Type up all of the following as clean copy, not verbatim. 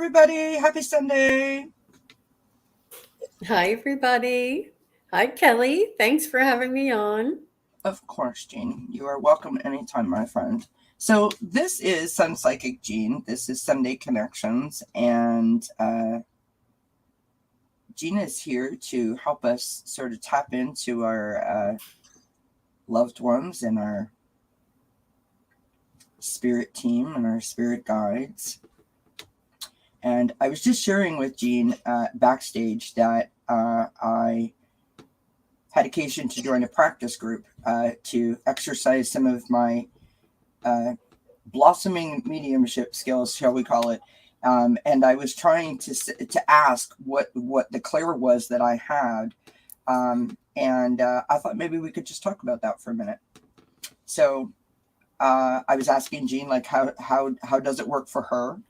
everybody. Happy Sunday. Hi, everybody. Hi, Kelly. Thanks for having me on. Of course, Jean. You are welcome anytime, my friend. So, this is SunPsychic Jean. This is Sunday Connections. And Jean is here to help us sort of tap into our loved ones and our spirit team and our spirit guides. And I was just sharing with Jean backstage that I had occasion to join a practice group to exercise some of my blossoming mediumship skills, shall we call it. And I was trying to ask what the clair was that I had. And I thought maybe we could just talk about that for a minute. So I was asking Jean, like, how does it work for her?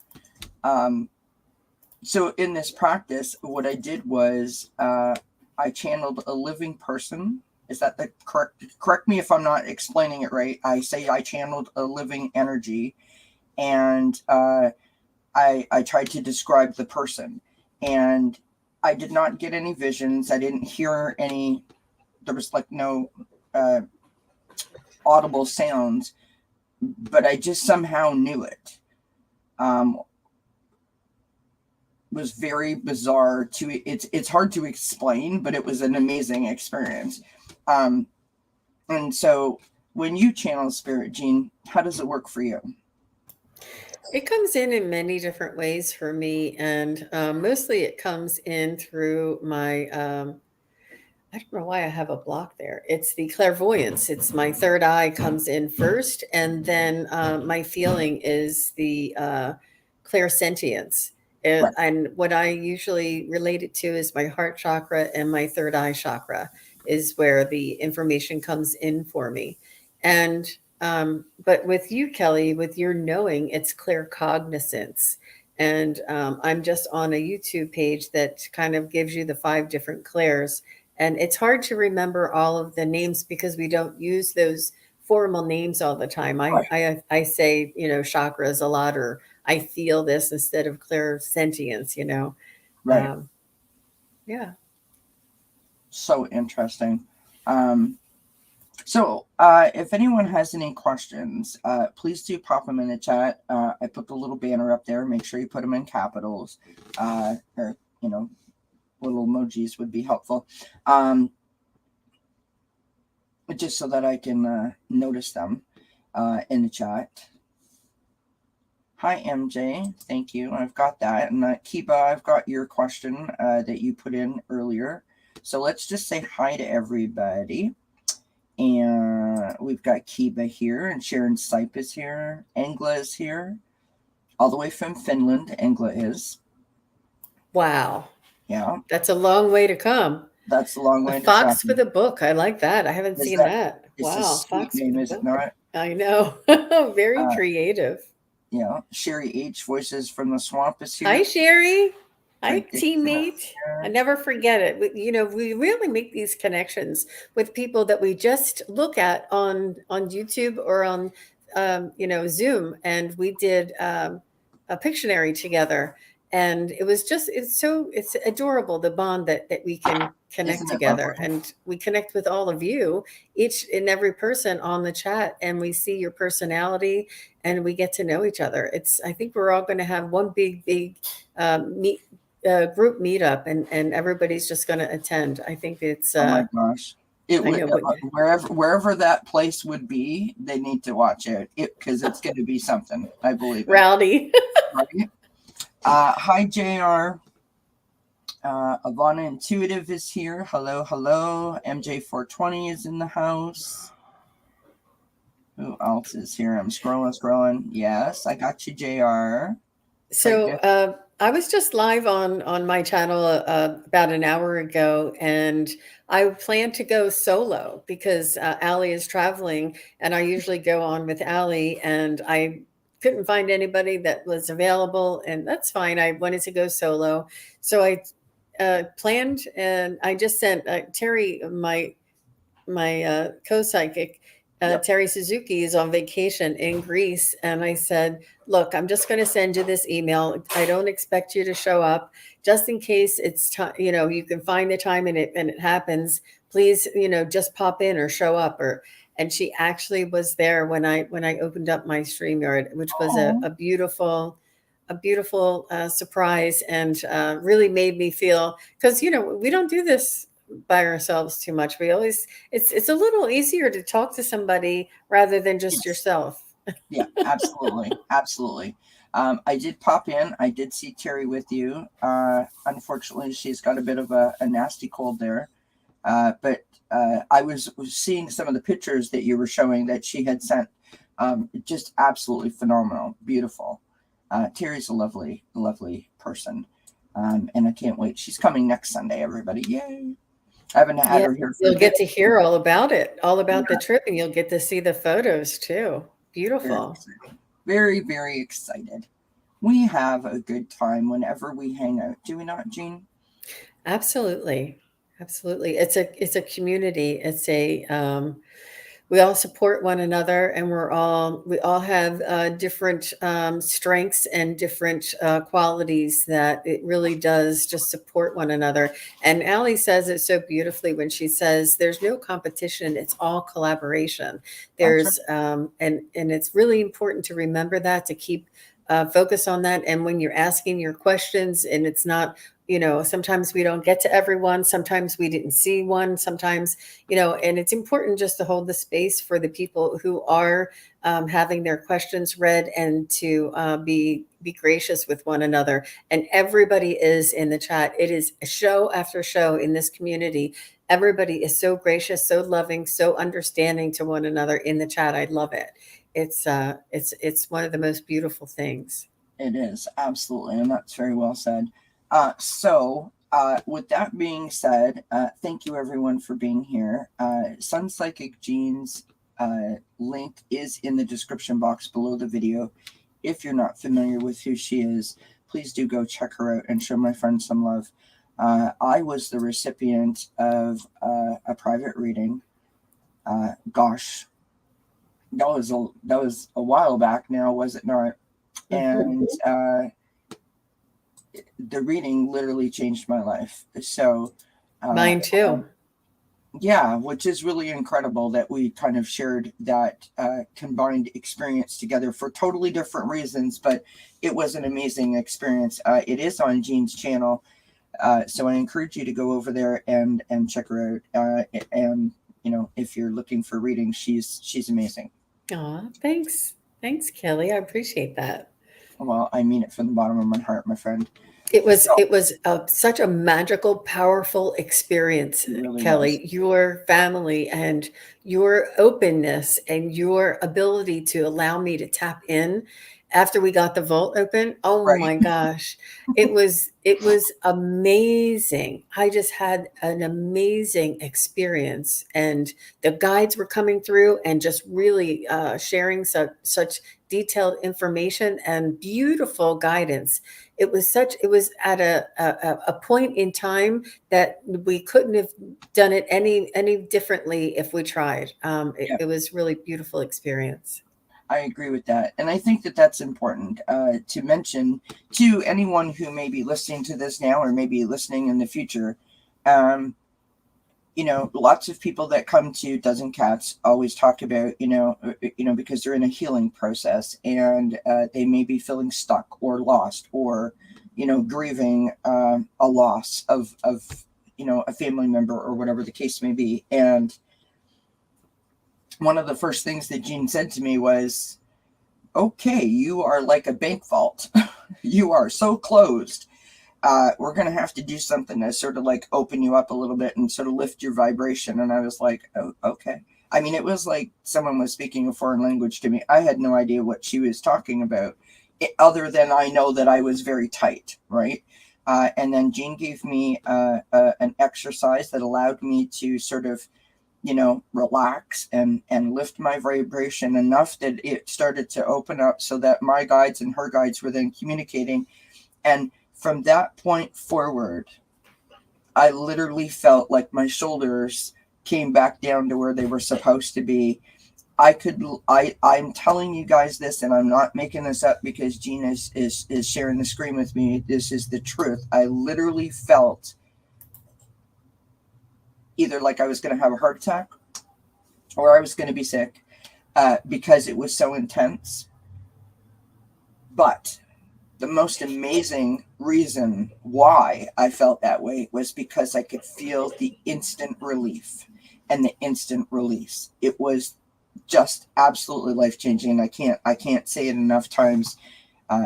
So in this practice, what I did was I channeled a living person. Is that the correct me if I'm not explaining it right. I say I channeled a living energy, and I tried to describe the person, and I did not get any visions. I didn't hear any. There was like no audible sounds, but I just somehow knew it. Was very bizarre it's hard to explain, but it was an amazing experience. And so when you channel spirit, Jean, how does it work for you? It comes in many different ways for me, and mostly it comes in through my. I don't know why I have a block there. It's the clairvoyance. It's my third eye comes in first, and then my feeling is the clairsentience. Right. And what I usually relate it to is my heart chakra and my third eye chakra is where the information comes in for me. And but with you, Kelly, with your knowing, it's claircognizance. And I'm just on a YouTube page that kind of gives you the 5 different clairs. And it's hard to remember all of the names because we don't use those formal names all the time. Right. I say, chakras a lot, or I feel this instead of clairsentience. Right. Um, yeah. So interesting. So if anyone has any questions, please do pop them in the chat. I put the little banner up there. Make sure you put them in capitals, or little emojis would be helpful, just so that I can notice them in the chat. Hi, MJ. Thank you. I've got that. And Kiba, I've got your question that you put in earlier. So let's just say hi to everybody. And we've got Kiba here, and Sharon Sipe is here. Engla is here. All the way from Finland, Engla is. Wow. Yeah. That's a long way to come. That's a long A way to fox travel. with a book. I like that. I haven't seen that. It's a Wow. sweet Fox name, with is a it book. not? I know. Very creative. Yeah. Sherry H, Voices from the Swamp, is here. Hi, Sherry. Hi, Fred Dixon is teammate. I here. never forget it. We really make these connections with people that we just look at on YouTube or on Zoom, and we did a Pictionary together, and it's adorable, the bond that we can connect Isn't it lovely? together, and we connect with all of you, each and every person on the chat, and we see your personality, and we get to know each other. I think we're all going to have one big group meetup, and everybody's just going to attend. I think it's Oh my gosh. It I would, know, but wherever that place would be, they need to watch it because it's going to be something. I believe it. rowdy. Right? Hi, JR. Ivana Intuitive is here. Hello, hello. MJ420 is in the house. Who else is here? I'm scrolling. Yes, I got you, JR. So I was just live on my channel about an hour ago, and I plan to go solo because Allie is traveling, and I usually go on with Allie, and I couldn't find anybody that was available, and that's fine. I wanted to go solo, so I planned, and I just sent Terry, my co-psychic, Yep. Terry Suzuki is on vacation in Greece. And I said, look, I'm just going to send you this email. I don't expect you to show up just in case it's time, you can find the time and it happens. Please, just pop in or show up and she actually was there when I opened up my StreamYard, which was Oh, a beautiful surprise and really made me feel, because we don't do this by ourselves too much. We always it's a little easier to talk to somebody rather than just yes. yourself. Yeah, absolutely. Absolutely. I did pop in. I did see Terry with you. Unfortunately, she's got a bit of a nasty cold there. But I was seeing some of the pictures that you were showing that she had sent. Just absolutely phenomenal. Beautiful. Terry's a lovely, lovely person. And I can't wait. She's coming next Sunday, everybody. Yay. I haven't had Yeah, her here for a you'll bit. get to hear all about it, all about the Yeah, trip, and you'll get to see the photos too. very Beautiful. excited. Very, very excited. We have a good time whenever we hang out, do we not, Jean? Absolutely. Absolutely. It's a community. It's a we all support one another, and we all have different strengths and different qualities that it really does just support one another. And Allie says it so beautifully when she says there's no competition, it's all collaboration. That's right. And it's really important to remember that, to keep focus on that. And when you're asking your questions, and it's not, sometimes we don't get to everyone, sometimes we didn't see one, sometimes, and it's important just to hold the space for the people who are having their questions read, and to be gracious with one another. And everybody is in the chat. It is show after show in this community. Everybody is so gracious, so loving, so understanding to one another in the chat. I love it. It's one of the most beautiful things. It is, absolutely. And that's very well said. With that being said, thank you everyone for being here. SunPsychic Jean's link is in the description box below the video. If you're not familiar with who she is, please do go check her out and show my friend some love. I was the recipient of a private reading. Gosh, that was a while back now, was it not? And the reading literally changed my life. So, Mine too. yeah, which is really incredible that we kind of shared that combined experience together for totally different reasons, but it was an amazing experience. It is on Jean's channel, so I encourage you to go over there and check her out. And if you're looking for reading, she's amazing. Aw, thanks, Kelly. I appreciate that. Well, I mean it from the bottom of my heart, my friend. It was So it was such a magical, powerful experience, it really was. Kelly. Your family and your openness and your ability to allow me to tap in after we got the vault open. Oh Right. my gosh. It was amazing. I just had an amazing experience, and the guides were coming through and just really sharing such detailed information and beautiful guidance. It was at a point in time that we couldn't have done it any differently if we tried. It, Yeah, it was really beautiful experience. I agree with that. And I think that that's important to mention to anyone who may be listening to this now or maybe listening in the future. Um, lots of people that come to Dozen Cats always talk about, because they're in a healing process and they may be feeling stuck or lost or, grieving a loss of, a family member or whatever the case may be. And one of the first things that Jean said to me was, okay, you are like a bank vault. You are so closed. We're going to have to do something to sort of like open you up a little bit and sort of lift your vibration. And I was like, oh, okay. I mean, it was like someone was speaking a foreign language to me. I had no idea what she was talking about, other than I know that I was very tight, right? And then Jean gave me an exercise that allowed me to sort of, relax and lift my vibration enough that it started to open up so that my guides and her guides were then communicating. And from that point forward, I literally felt like my shoulders came back down to where they were supposed to be. I'm telling you guys this, and I'm not making this up because Jean is sharing the screen with me. This is the truth. I literally felt either like I was going to have a heart attack or I was going to be sick because it was so intense. But the most amazing reason why I felt that way was because I could feel the instant relief and the instant release. It was just absolutely life-changing. I can't say it enough times.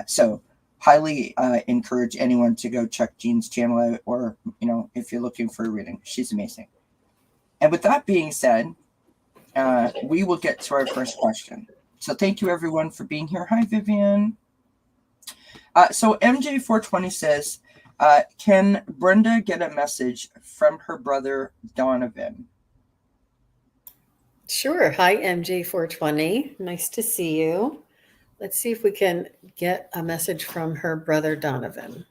So highly encourage anyone to go check Jean's channel out, or if you're looking for a reading. She's amazing. And with that being said, we will get to our first question. So thank you everyone for being here. Hi Vivian. So MJ420 says, can Brenda get a message from her brother Donovan? Sure. Hi, MJ420. Nice to see you. Let's see if we can get a message from her brother Donovan.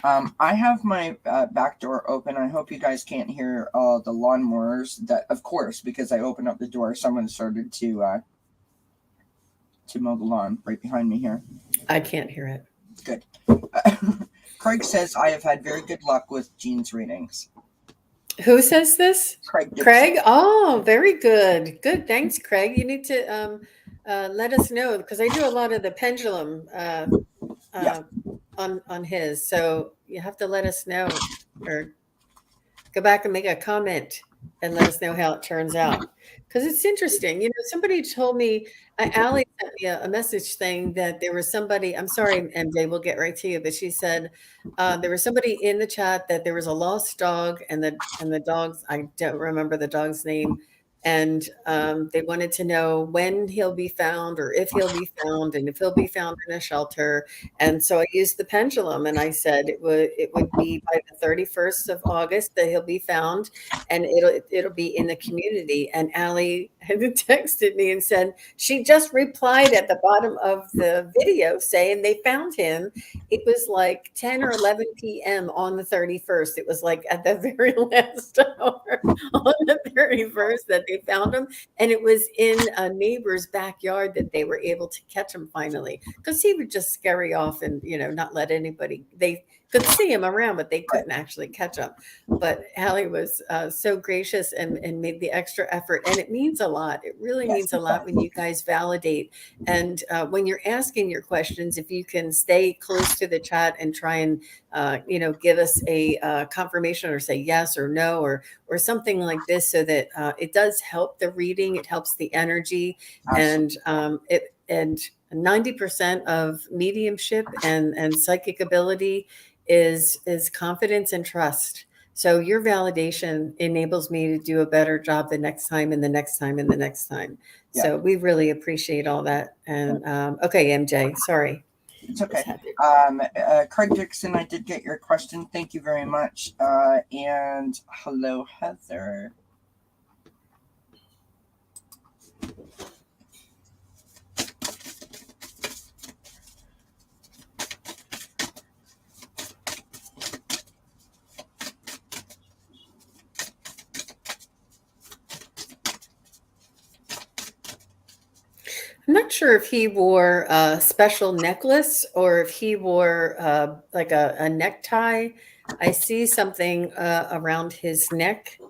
I have my back door open. I hope you guys can't hear the lawnmowers. That, of course, because I opened up the door, someone started to mow the lawn right behind me here. I can't hear it. Good. Craig says, I have had very good luck with Jean's readings. Who says this? Craig. Craig? Oh, very good. Good. Thanks, Craig. You need to let us know, because I do a lot of the pendulum on his. So you have to let us know, or go back and make a comment and let us know how it turns out. Because it's interesting. Somebody told me, Allie sent me a message saying that there was somebody, I'm sorry, MJ, we'll get right to you, but she said there was somebody in the chat that there was a lost dog, and the dogs, I don't remember the dog's name, and they wanted to know when he'll be found, or if he'll be found, and if he'll be found in a shelter. And so I used the pendulum, and I said it would be by the 31st of August that he'll be found, and it'll be in the community. And Allie had texted me and said she just replied at the bottom of the video saying they found him. It was like 10 or 11 p.m. on the 31st. It was like at the very last hour on the 31st that they found him. And it was in a neighbor's backyard that they were able to catch him finally, because he would just scurry off and, not let anybody, they could see him around, but they couldn't actually catch him. But Allie was so gracious and made the extra effort. And it means a lot. It really means a lot when you guys validate. And when you're asking your questions, if you can stay close to the chat and try and, give us a confirmation, or say yes or no, or something like this, so that it does help the reading. It helps the energy. Absolutely. And 90% of mediumship and psychic ability is confidence and trust. So your validation enables me to do a better job the next time, and the next time, and the next time. Yeah. So we really appreciate all that. And okay, MJ, sorry. It's okay. Craig Dixon, I did get your question. Thank you very much. And hello, Heather. I'm not sure if he wore a special necklace or if he wore like a necktie. I see something around his neck.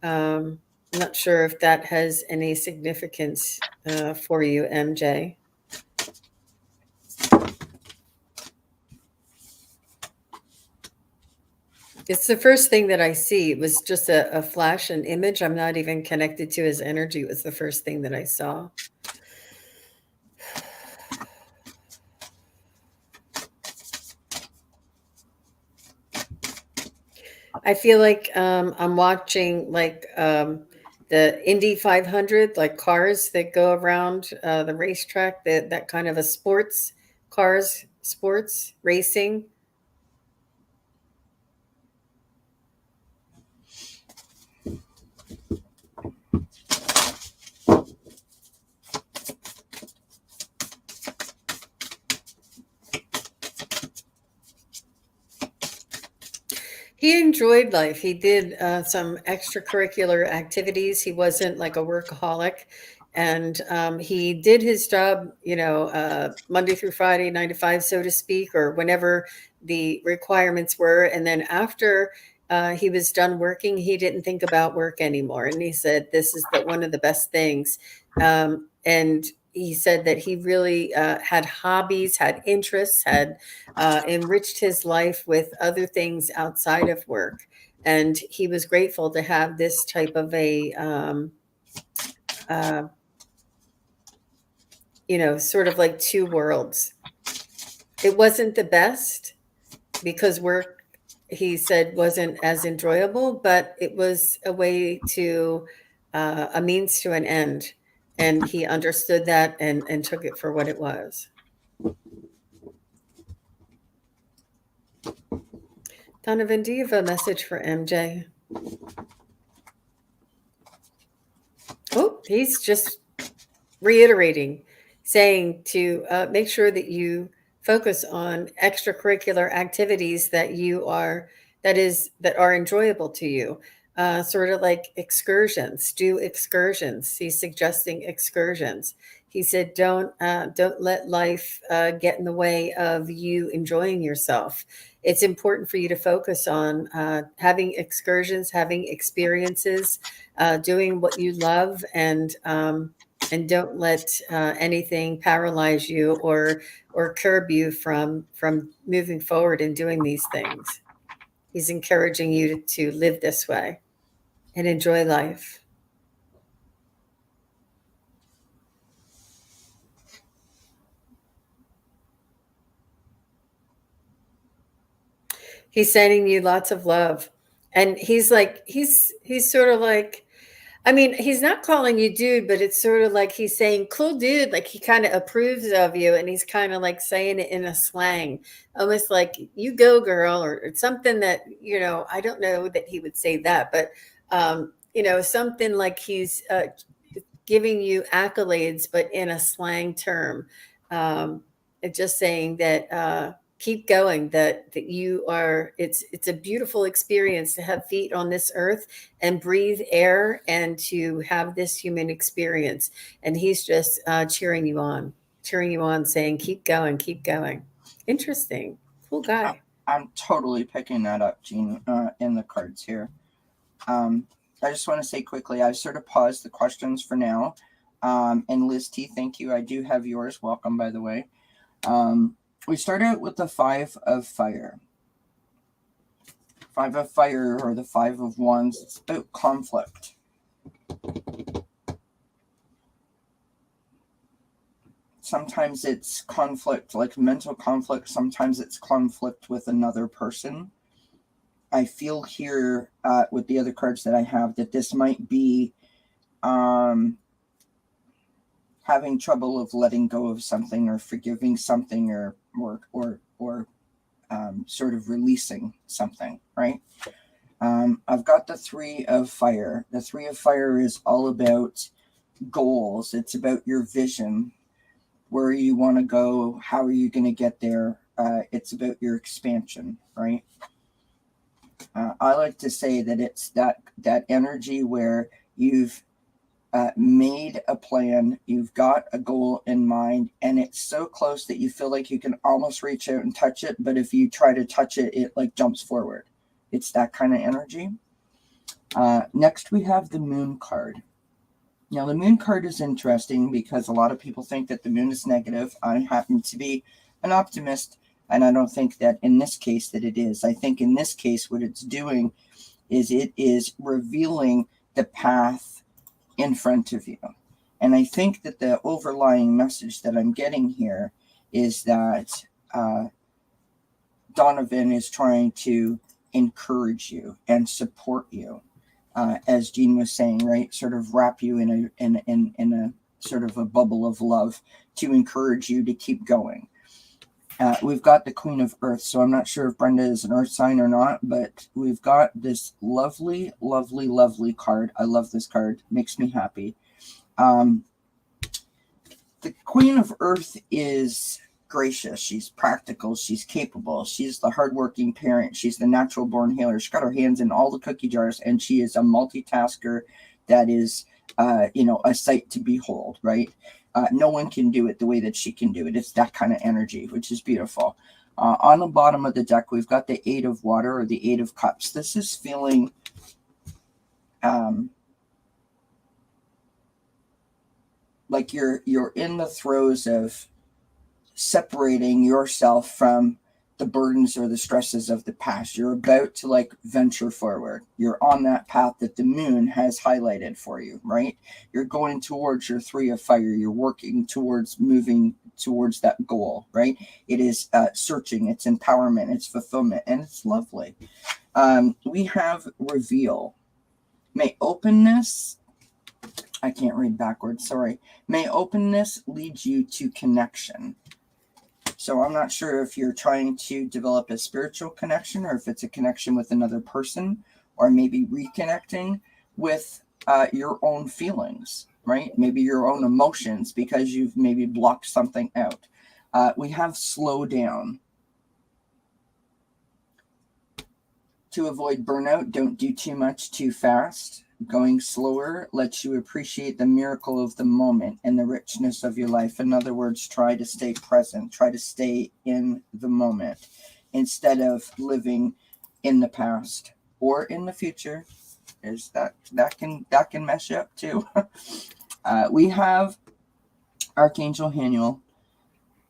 I'm not sure if that has any significance for you, MJ. It's the first thing that I see. It was just a flash, an image. I'm not even connected to his energy. It was the first thing that I saw. I feel like I'm watching like the Indy 500, like cars that go around the racetrack, that kind of a sports racing. He enjoyed life. He did some extracurricular activities. He wasn't like a workaholic. And he did his job, Monday through Friday, 9 to 5, so to speak, or whenever the requirements were. And then after he was done working, he didn't think about work anymore. And he said, this is one of the best things. And he said that he really had hobbies, had interests, had enriched his life with other things outside of work. And he was grateful to have this type of a, sort of like two worlds. It wasn't the best because work, he said, wasn't as enjoyable, but it was a way to, a means to an end. And he understood that and took it for what it was. Donovan, do you have a message for MJ? Oh, he's just reiterating, saying to make sure that you focus on extracurricular activities that are enjoyable to you. Sort of like excursions. Do excursions. He's suggesting excursions. He said, don't let life get in the way of you enjoying yourself. It's important for you to focus on having excursions, having experiences, doing what you love, and don't let anything paralyze you or curb you from moving forward and doing these things. He's encouraging you to live this way and enjoy life. He's sending you lots of love. And he's sort of like, I mean, he's not calling you dude, but it's sort of like he's saying, cool dude. Like he kind of approves of you, and he's kind of like saying it in a slang, almost like you go girl, or something that, I don't know that he would say that, but, something like he's giving you accolades, but in a slang term. Just saying that, keep going, that you are, it's a beautiful experience to have feet on this earth and breathe air and to have this human experience. And he's just cheering you on, saying, keep going, keep going. Interesting. Cool guy. I'm totally picking that up, Jean, in the cards here. I just want to say quickly, I've sort of paused the questions for now. And Liz T, thank you. I do have yours. Welcome, by the way. We start out with the 5 of Fire. 5 of Fire, or the 5 of Wands, it's about conflict. Sometimes it's conflict, like mental conflict. Sometimes it's conflict with another person. I feel here with the other cards that I have that this might be having trouble of letting go of something, or forgiving something, or sort of releasing something, right? I've got the 3 of Fire. The 3 of Fire is all about goals. It's about your vision, where you want to go, how are you going to get there. It's about your expansion, right? I like to say that it's that energy where you've made a plan, you've got a goal in mind, and it's so close that you feel like you can almost reach out and touch it, but if you try to touch it, it like jumps forward. It's that kind of energy. Next, we have the Moon card. Now, the Moon card is interesting because a lot of people think that the Moon is negative. I happen to be an optimist, and I don't think that in this case that it is. I think in this case what it's doing is it is revealing the path in front of you. And I think that the overlying message that I'm getting here is that Donovan is trying to encourage you and support you. As Jean was saying, right, sort of wrap you in a sort of a bubble of love to encourage you to keep going. We've got the Queen of Earth, so I'm not sure if Brenda is an Earth sign or not, but we've got this lovely, lovely, lovely card. I love this card. Makes me happy. The Queen of Earth is gracious, she's practical, she's capable, she's the hardworking parent, she's the natural born healer. She's got her hands in all the cookie jars, and she is a multitasker that is, a sight to behold, right? No one can do it the way that she can do it. It's that kind of energy, which is beautiful. On the bottom of the deck, we've got the Eight of Water, or the Eight of Cups. This is feeling like you're in the throes of separating yourself from the burdens or the stresses of the past. You're about to like venture forward. You're on that path that the moon has highlighted for you, right? You're going towards your Three of Fire. You're working towards moving towards that goal, right? It is searching, it's empowerment, it's fulfillment, and it's lovely. We have Reveal. May openness, I can't read backwards, sorry. May openness lead you to connection. So I'm not sure if you're trying to develop a spiritual connection, or if it's a connection with another person, or maybe reconnecting with your own feelings, right? Maybe your own emotions, because you've maybe blocked something out. We have slow down. To avoid burnout, don't do too much too fast. Going slower lets you appreciate the miracle of the moment and the richness of your life. In other words, try to stay present. Try to stay in the moment instead of living in the past or in the future. Is that can mess you up too. We have Archangel Haniel,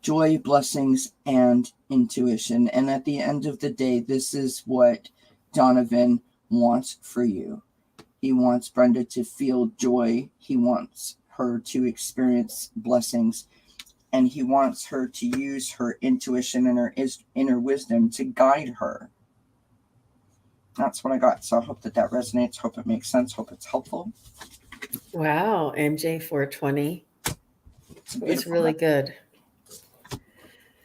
joy, blessings, and intuition. And at the end of the day, this is what Donovan wants for you. He wants Brenda to feel joy. He wants her to experience blessings. And he wants her to use her intuition and her inner wisdom to guide her. That's what I got. So I hope that resonates. Hope it makes sense. Hope it's helpful. Wow, MJ 420. It's really good.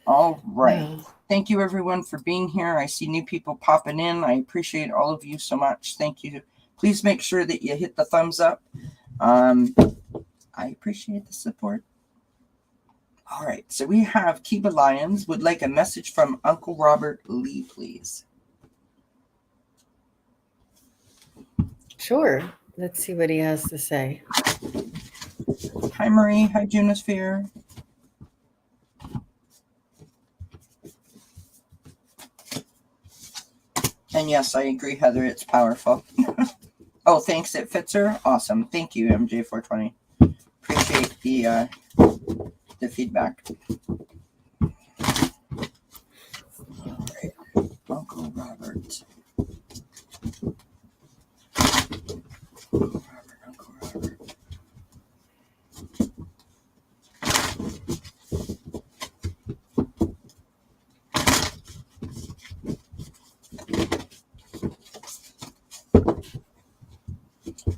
All right. Wow. Thank you, everyone, for being here. I see new people popping in. I appreciate all of you so much. Thank you. Please make sure that you hit the thumbs up. I appreciate the support. All right, so we have Kiba Lyons would like a message from Uncle Robert Lee, please. Sure. Let's see what he has to say. Hi, Marie. Hi, Junisphere. And yes, I agree, Heather. It's powerful. Oh, thanks. It fits her. Awesome. Thank you, MJ420. Appreciate the feedback. All right. Uncle Robert. Uncle Robert.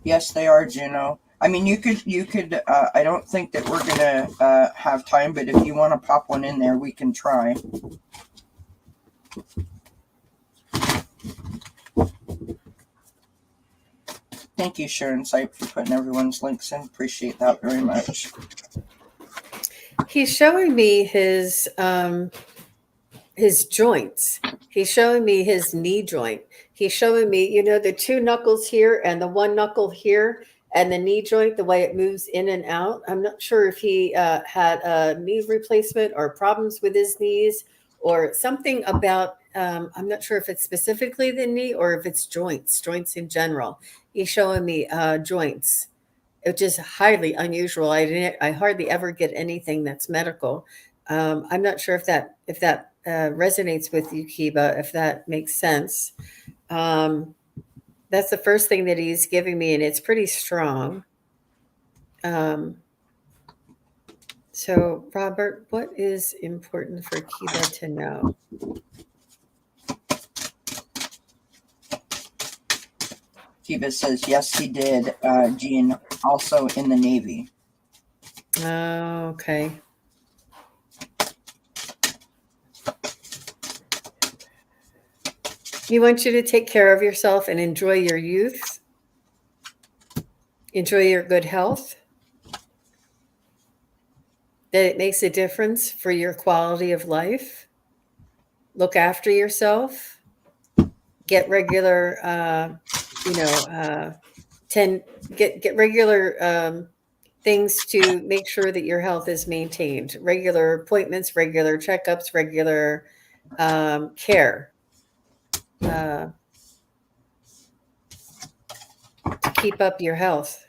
Yes, they are, Juno. I mean, you could, I don't think that we're going to have time, but if you want to pop one in there, we can try. Thank you, Sharon Sipe, for putting everyone's links in. Appreciate that very much. He's showing me his joints. He's showing me his knee joint. He's showing me, the two knuckles here and the one knuckle here and the knee joint, the way it moves in and out. I'm not sure if he had a knee replacement or problems with his knees or something about, I'm not sure if it's specifically the knee or if it's joints in general. He's showing me joints. It's just highly unusual. I hardly ever get anything that's medical. I'm not sure if that resonates with you, Kiba, if that makes sense. That's the first thing that he's giving me, and it's pretty strong. So, Robert, what is important for Kiba to know? Kiba says, yes, he did, Jean, also in the Navy. Oh, okay. He wants you to take care of yourself and enjoy your youth. Enjoy your good health. that it makes a difference for your quality of life. Look after yourself. Get regular, get regular things to make sure that your health is maintained. Regular appointments, regular checkups, regular care to keep up your health.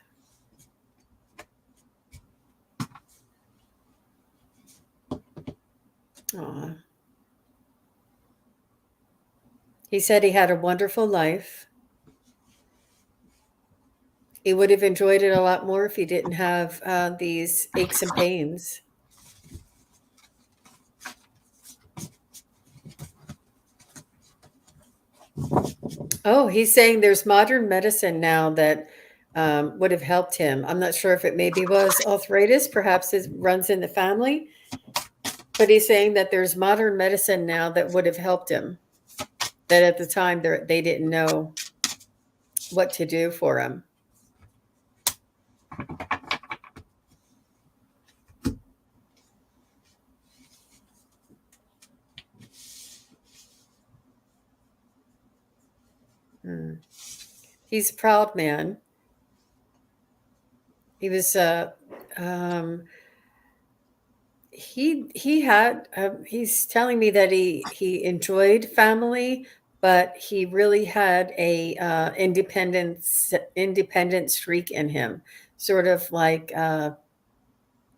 Aw. He said he had a wonderful life. He would have enjoyed it a lot more if he didn't have these aches and pains. Oh, he's saying there's modern medicine now that would have helped him. I'm not sure if it maybe was arthritis, perhaps it runs in the family, but he's saying that there's modern medicine now that would have helped him, that at the time they didn't know what to do for him. He's a proud man. He was he's telling me that he enjoyed family, but he really had a independent streak in him, sort of like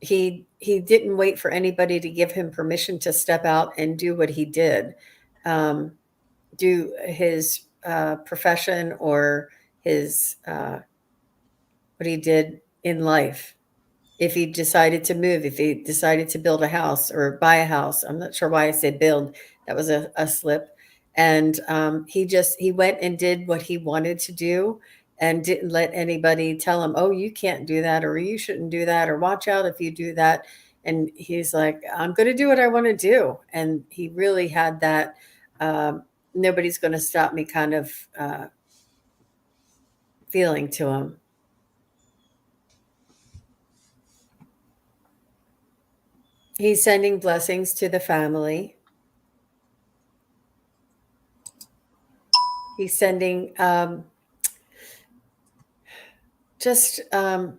he didn't wait for anybody to give him permission to step out and do what he did, do his profession or his what he did in life. If he decided to move, if he decided to build a house or buy a house, I'm not sure why I said build. That was a slip. And he went and did what he wanted to do and didn't let anybody tell him, oh, you can't do that, or you shouldn't do that, or watch out if you do that. And he's like, I'm going to do what I want to do. And he really had that nobody's going to stop me kind of feeling to him. He's sending blessings to the family. He's sending just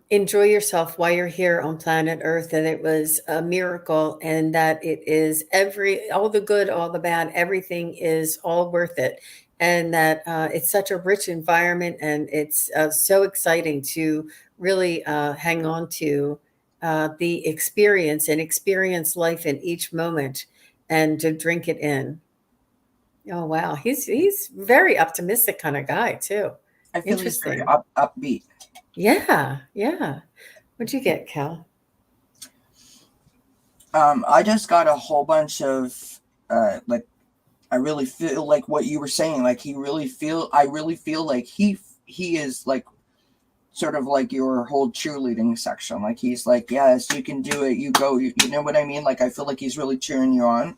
enjoy yourself while you're here on planet Earth, that it was a miracle, and that it is all the good, all the bad, everything is all worth it, and that it's such a rich environment, and it's so exciting to really hang on to the experience and experience life in each moment, and to drink it in. Oh wow, he's very optimistic kind of guy too. I feel he's very Interesting. upbeat. Yeah. What'd you get, Cal? I just got a whole bunch of like, I really feel like what you were saying. Like I really feel like he is like sort of like your whole cheerleading section. Like he's like, yes, you can do it. You go. You know what I mean? Like I feel like he's really cheering you on.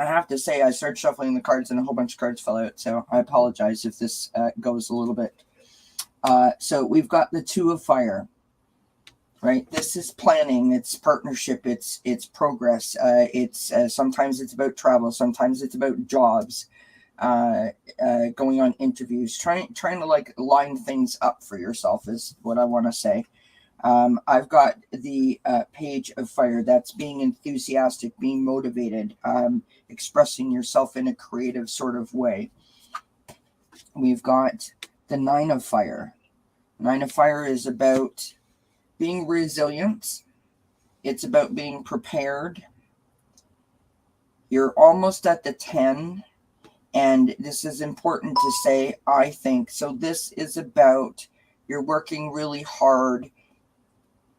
I have to say, I started shuffling the cards and a whole bunch of cards fell out. So I apologize if this goes a little bit. So we've got the Two of Fire, right? This is planning, it's partnership, it's progress. It's sometimes it's about travel, sometimes it's about jobs, going on interviews, trying to like line things up for yourself is what I want to say. I've got the Page of Fire. That's being enthusiastic, being motivated, expressing yourself in a creative sort of way. We've got the Nine of Fire. Nine of Fire is about being resilient. It's about being prepared. You're almost at the 10. And this is important to say, I think. So this is about you're working really hard.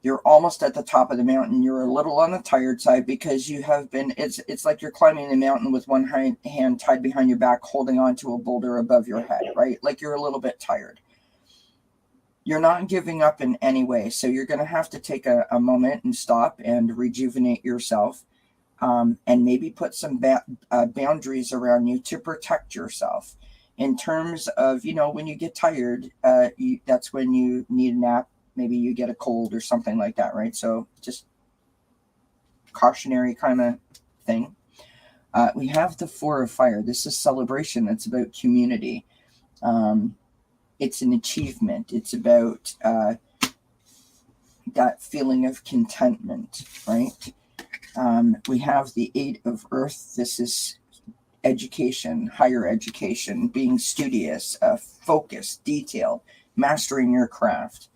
You're almost at the top of the mountain. You're a little on the tired side because you have been, it's like you're climbing the mountain with one hand tied behind your back, holding onto a boulder above your head, right? Like you're a little bit tired. You're not giving up in any way. So you're going to have to take a moment and stop and rejuvenate yourself, and maybe put some boundaries around you to protect yourself. In terms of, when you get tired, that's when you need a nap. maybe you get a cold or something like that, right? So just cautionary kind of thing. We have the Four of Fire. This is celebration. It's about community. It's an achievement. It's about that feeling of contentment, right? We have the Eight of Earth. This is education, higher education, being studious, focus, detail, mastering your craft.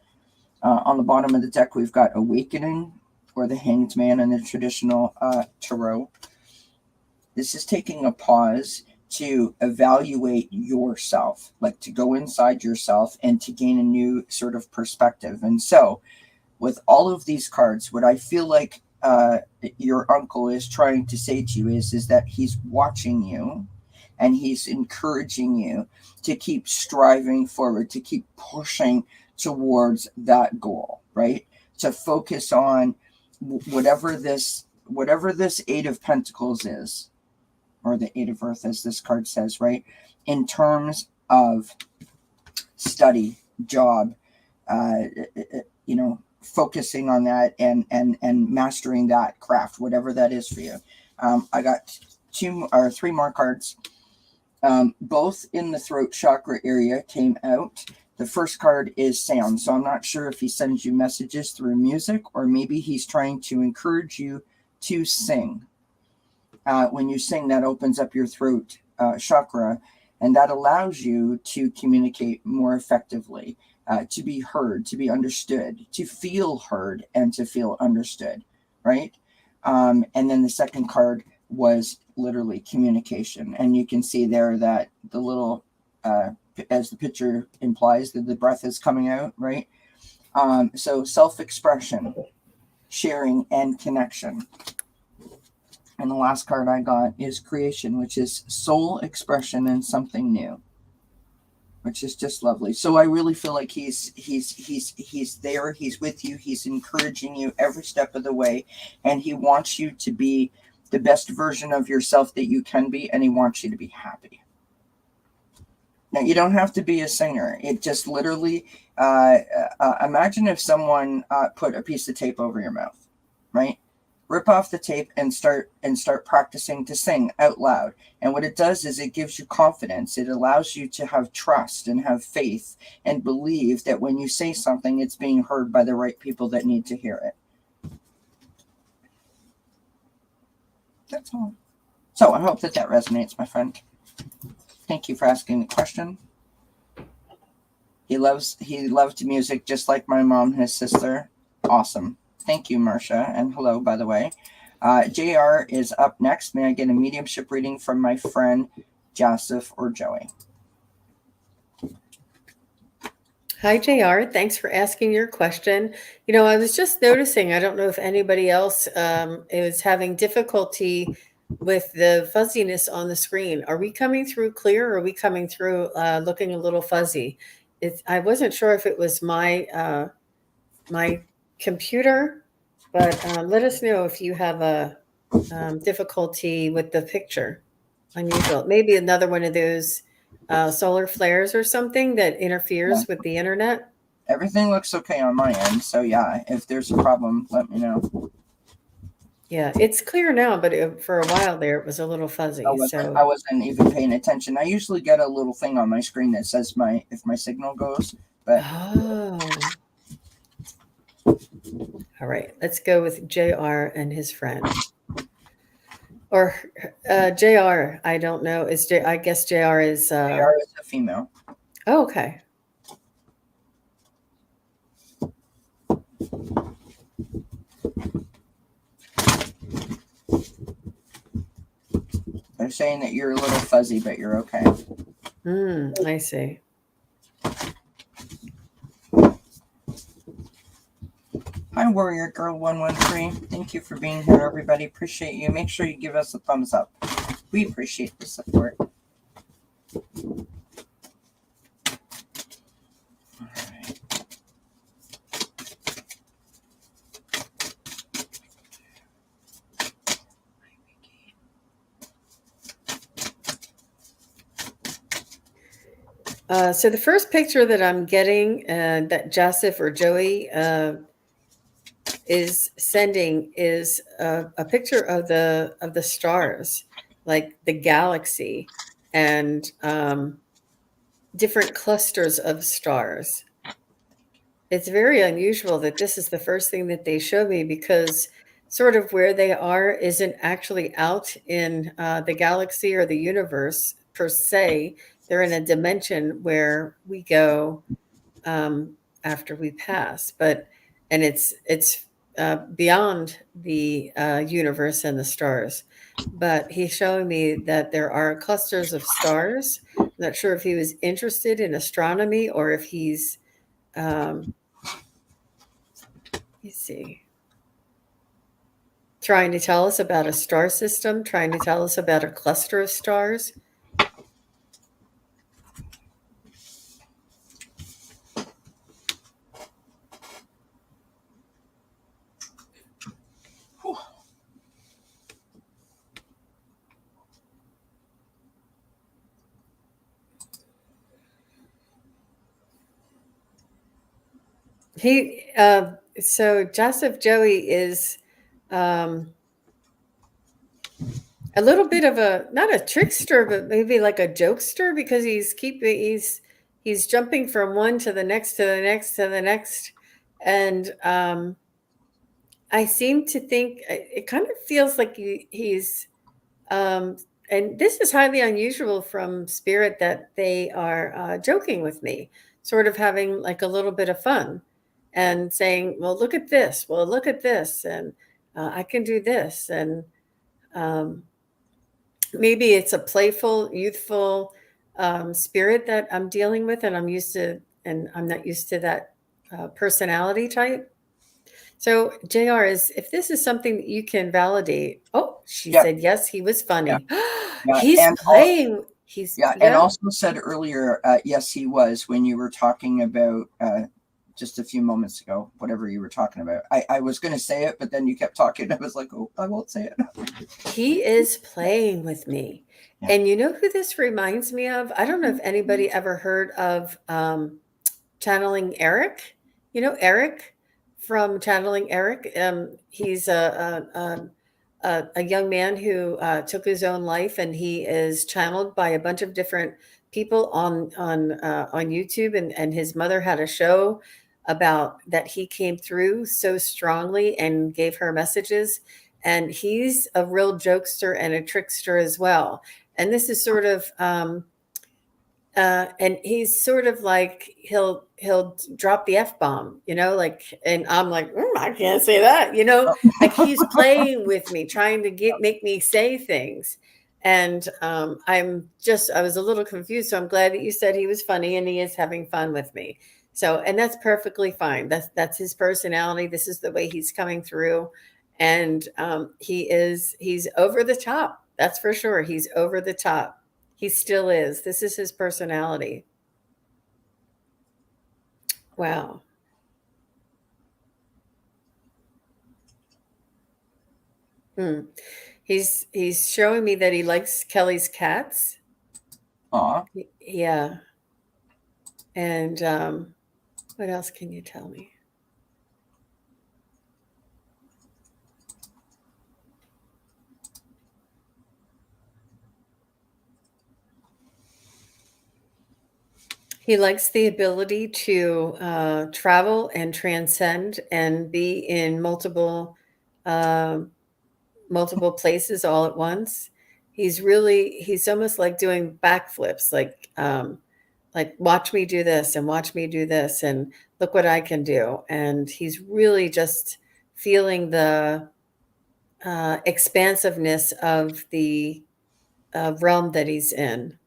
On the bottom of the deck, we've got Awakening, or the Hanged Man in the traditional tarot. This is taking a pause to evaluate yourself, like to go inside yourself and to gain a new sort of perspective. And so, with all of these cards, what I feel like your uncle is trying to say to you is that he's watching you and he's encouraging you to keep striving forward, to keep pushing towards that goal, right? To focus on whatever this Eight of Pentacles is, or the Eight of Earth, as this card says, right? In terms of study, job, focusing on that and mastering that craft, whatever that is for you. I got three more cards. Both in the throat chakra area came out. The first card is sound. So I'm not sure if he sends you messages through music, or maybe he's trying to encourage you to sing. When you sing, that opens up your throat chakra, and that allows you to communicate more effectively, to be heard, to be understood, to feel heard, and to feel understood, right? And then the second card was literally communication. And you can see there that the little, as the picture implies, that the breath is coming out, right? So self-expression, sharing, and connection. And the last card I got is creation, which is soul expression and something new, which is just lovely. So I really feel like he's there. He's with you. He's encouraging you every step of the way, and he wants you to be the best version of yourself that you can be, and he wants you to be happy. Now, you don't have to be a singer. It just literally, imagine if someone put a piece of tape over your mouth, right? Rip off the tape and start practicing to sing out loud. And what it does is it gives you confidence. It allows you to have trust and have faith and believe that when you say something, it's being heard by the right people that need to hear it. That's all. So I hope that resonates, my friend. Thank you for asking the question. He loved music just like my mom and his sister. Awesome. Thank you, Marcia. And hello, by the way. JR is up next. May I get a mediumship reading from my friend Joseph or Joey? Hi, JR. Thanks for asking your question. I was just noticing, I don't know if anybody else is having difficulty with the fuzziness on the screen. Are we coming through clear, or are we coming through looking a little fuzzy? I wasn't sure if it was my computer, but let us know if you have a difficulty with the picture. Unusual. Maybe another one of those solar flares or something that interferes with the internet. Everything looks okay on my end. So yeah, if there's a problem, let me know. Yeah, it's clear now, but for a while there, it was a little fuzzy. I wasn't even paying attention. I usually get a little thing on my screen that says if my signal goes. But all right, let's go with JR and his friend. Or JR, I don't know. I guess JR is JR is a female. Oh, okay. They're saying that you're a little fuzzy, but you're okay. I see. Hi, Warrior Girl 113. Thank you for being here, everybody. Appreciate you. Make sure you give us a thumbs up. We appreciate the support. So the first picture that I'm getting that Joseph or Joey is sending is a picture of the stars, like the galaxy, and different clusters of stars. It's very unusual that this is the first thing that they show me, because sort of where they are isn't actually out in the galaxy or the universe per se. They're in a dimension where we go after we pass, and it's beyond the universe and the stars. But he's showing me that there are clusters of stars. I'm not sure if he was interested in astronomy or if he's let's see, trying to tell us about a star system, trying to tell us about a cluster of stars. He so Joseph Joey is um, a little bit of a, not a trickster, but maybe like a jokester, because he's jumping from one to the next to the next to the next, and I seem to think it kind of feels like he's um, and this is highly unusual from spirit, that they are joking with me, sort of having like a little bit of fun and saying, well, look at this, well, look at this, and I can do this, and um, maybe it's a playful, youthful spirit that I'm dealing with, and I'm not used to that personality type. So, JR, is if this is something that you can validate. Oh, she Yeah, said yes, he was yeah, funny. yeah, He's and all, playing. He's, yeah, and yeah. also said earlier, yes, he was, when you were talking about just a few moments ago, whatever you were talking about. I was going to say it, but then you kept talking. I was like, oh, I won't say it. He is playing with me. Yeah. And you know who this reminds me of? I don't know if anybody ever heard of Channeling Eric. You know Eric from Channeling Eric? He's a young man who took his own life, and he is channeled by a bunch of different people on YouTube. And his mother had a show about that he came through so strongly and gave her messages. And he's a real jokester and a trickster as well. And this is sort of and he's sort of like he'll drop the f-bomb, like, and I'm like, I can't say that, like he's playing with me, trying to make me say things. And I was a little confused, so I'm glad that you said he was funny, and he is having fun with me. So, and that's perfectly fine. That's his personality. This is the way he's coming through. And he's over the top, that's for sure. He's over the top. He still is. This is his personality. Wow. Hmm. He's showing me that he likes Kelly's cats. Aw. Yeah. And what else can you tell me? He likes the ability to travel and transcend and be in um multiple places all at once. He's almost like doing backflips, like watch me do this and watch me do this and look what I can do. And he's really just feeling the expansiveness of the realm that he's in.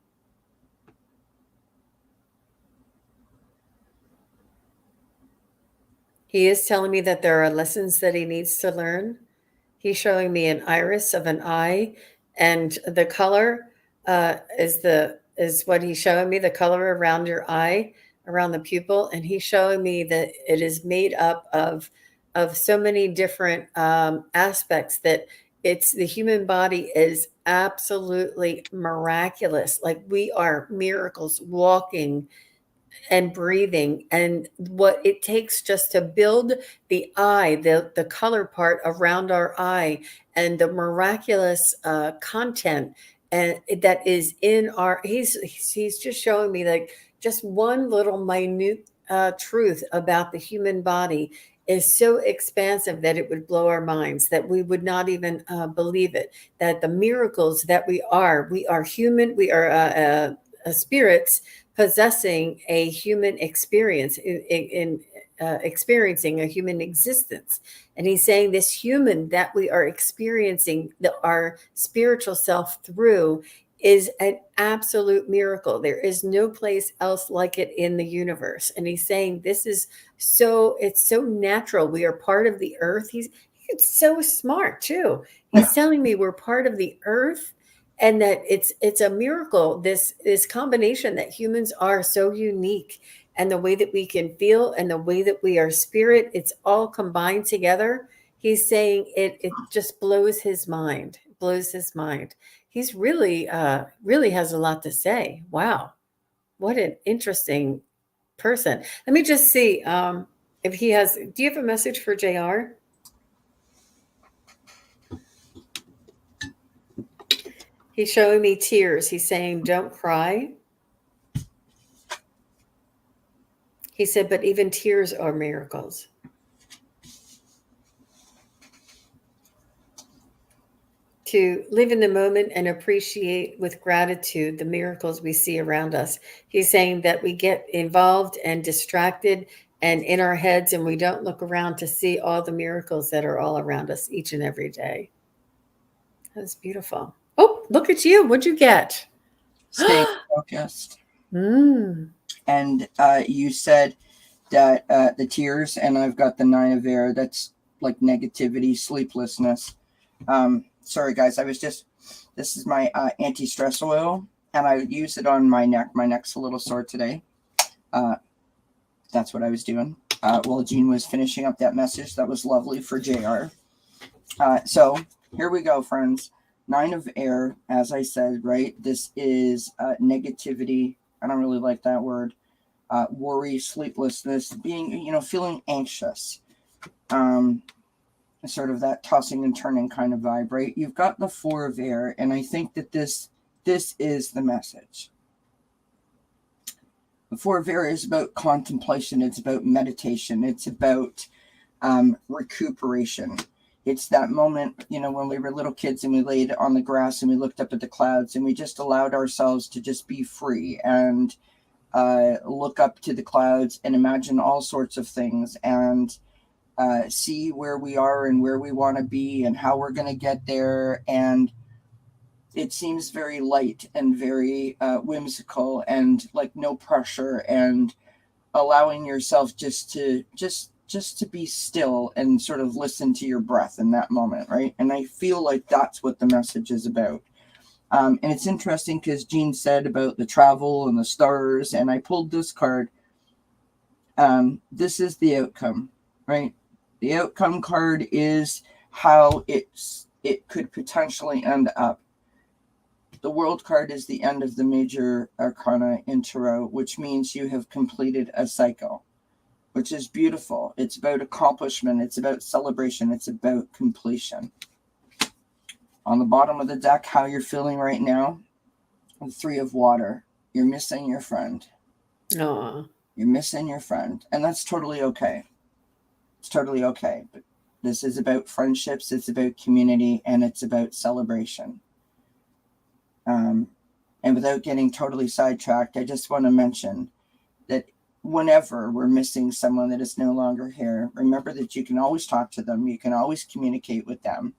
He is telling me that there are lessons that he needs to learn. He's showing me an iris of an eye, and the color is what he's showing me. The color around your eye, around the pupil, and he's showing me that it is made up of so many different aspects. That it's the human body is absolutely miraculous. Like we are miracles walking and breathing, and what it takes just to build the eye, the color part around our eye, and the miraculous content and that is in our he's just showing me like just one little minute truth about the human body is so expansive that it would blow our minds, that we would not even believe it, that the miracles that we are human, we are spirits possessing a human experience in experiencing a human existence. And he's saying this human that we are experiencing our spiritual self through is an absolute miracle. There is no place else like it in the universe. And he's saying this is it's so natural. We are part of the earth. He's so smart too. He's telling me we're part of the earth, and that it's a miracle, this combination that humans are so unique, and the way that we can feel and the way that we are spirit, it's all combined together. He's saying it just blows his mind, He's really has a lot to say. Wow, what an interesting person. Let me just see if he has. Do you have a message for JR? He's showing me tears. He's saying, don't cry. He said, but even tears are miracles. To live in the moment and appreciate with gratitude the miracles we see around us. He's saying that we get involved and distracted and in our heads, and we don't look around to see all the miracles that are all around us each and every day. That's beautiful. Oh, look at you. What'd you get? Staying focused. Mm. And you said that the tears, and I've got the 9 of air. That's like negativity, sleeplessness. Sorry, guys. This is my anti-stress oil, and I use it on my neck. My neck's a little sore today. That's what I was doing. While Jean was finishing up that message. That was lovely for JR. So here we go, friends. 9 of air, as I said, right? This is negativity. I don't really like that word. Worry, sleeplessness, being, feeling anxious. Sort of that tossing and turning kind of vibe, right? You've got the 4 of air, and I think that this is the message. The 4 of air is about contemplation. It's about meditation. It's about recuperation. It's that moment, when we were little kids and we laid on the grass and we looked up at the clouds and we just allowed ourselves to just be free and look up to the clouds and imagine all sorts of things and see where we are and where we want to be and how we're going to get there. And it seems very light and very whimsical and like no pressure, and allowing yourself just to be still and sort of listen to your breath in that moment, right? And I feel like that's what the message is about. And it's interesting because Jean said about the travel and the stars, and I pulled this card. This is the outcome, right? The outcome card is how it could potentially end up. The world card is the end of the major arcana in tarot, which means you have completed a cycle, which is beautiful. It's about accomplishment. It's about celebration. It's about completion. On the bottom of the deck, how you're feeling right now, the 3 of water. You're missing your friend. Aww. You're missing your friend. And that's totally okay. It's totally okay. But this is about friendships. It's about community. And it's about celebration. And without getting totally sidetracked, I just want to mention that whenever we're missing someone that is no longer here, remember that you can always talk to them. You can always communicate with them.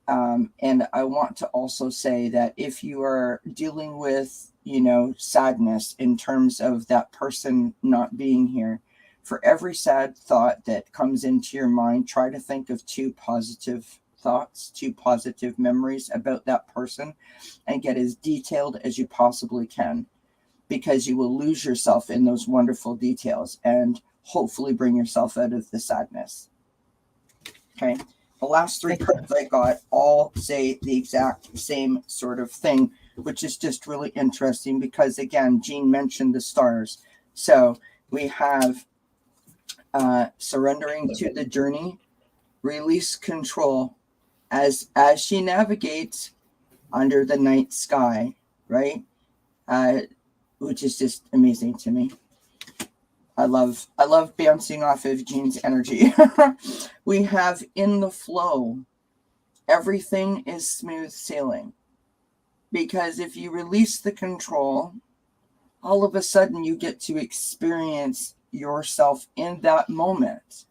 And I want to also say that if you are dealing with, sadness in terms of that person not being here, for every sad thought that comes into your mind, try to think of 2 positive thoughts, 2 positive memories about that person, and get as detailed as you possibly can, because you will lose yourself in those wonderful details and hopefully bring yourself out of the sadness. Okay. The last three cards I got all say the exact same sort of thing, which is just really interesting because, again, Jean mentioned the stars. So we have surrendering to the journey, release control as she navigates under the night sky, right? Which is just amazing to me. I love bouncing off of Jean's energy. We have in the flow. Everything is smooth sailing. Because if you release the control, all of a sudden you get to experience yourself in that moment.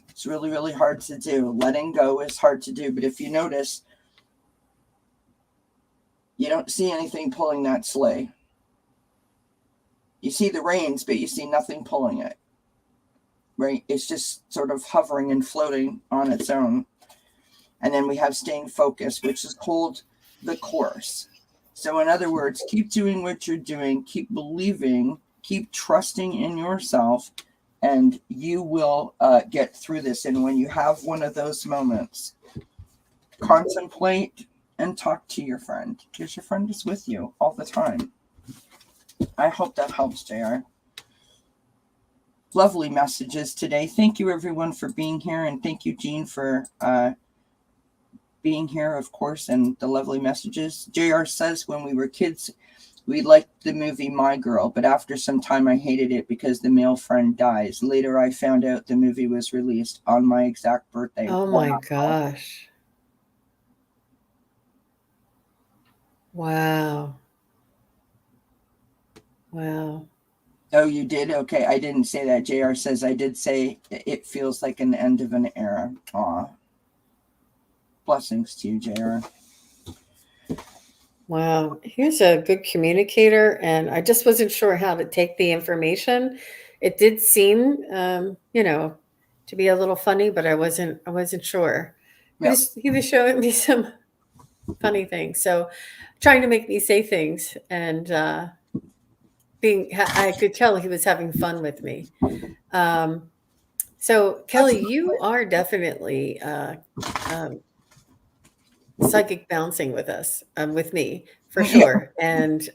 It's really, really hard to do. Letting go is hard to do. But if you notice, you don't see anything pulling that sleigh. You see the reins, but you see nothing pulling it. Right? It's just sort of hovering and floating on its own. And then we have staying focused, which is hold the course. So in other words, keep doing what you're doing, keep believing, keep trusting in yourself, and you will get through this. And when you have one of those moments, contemplate and talk to your friend, because your friend is with you all the time. I hope that helps, JR. Lovely messages today. Thank you, everyone, for being here. And thank you, Jean, for being here, of course, and the lovely messages. JR says, when we were kids, we liked the movie My Girl, but after some time I hated it because the male friend dies. Later I found out the movie was released on my exact birthday. Oh my gosh. Wow. Wow. Oh, you did? Okay, I didn't say that. JR says I did say it feels like an end of an era. Aw. Blessings to you, JR. Wow. He's a good communicator, and I just wasn't sure how to take the information. It did seem, to be a little funny, but I wasn't sure. Yeah. He was showing me some funny things. So trying to make me say things, and I could tell he was having fun with me. So Kelly, you are definitely psychic bouncing with us, with me for sure. And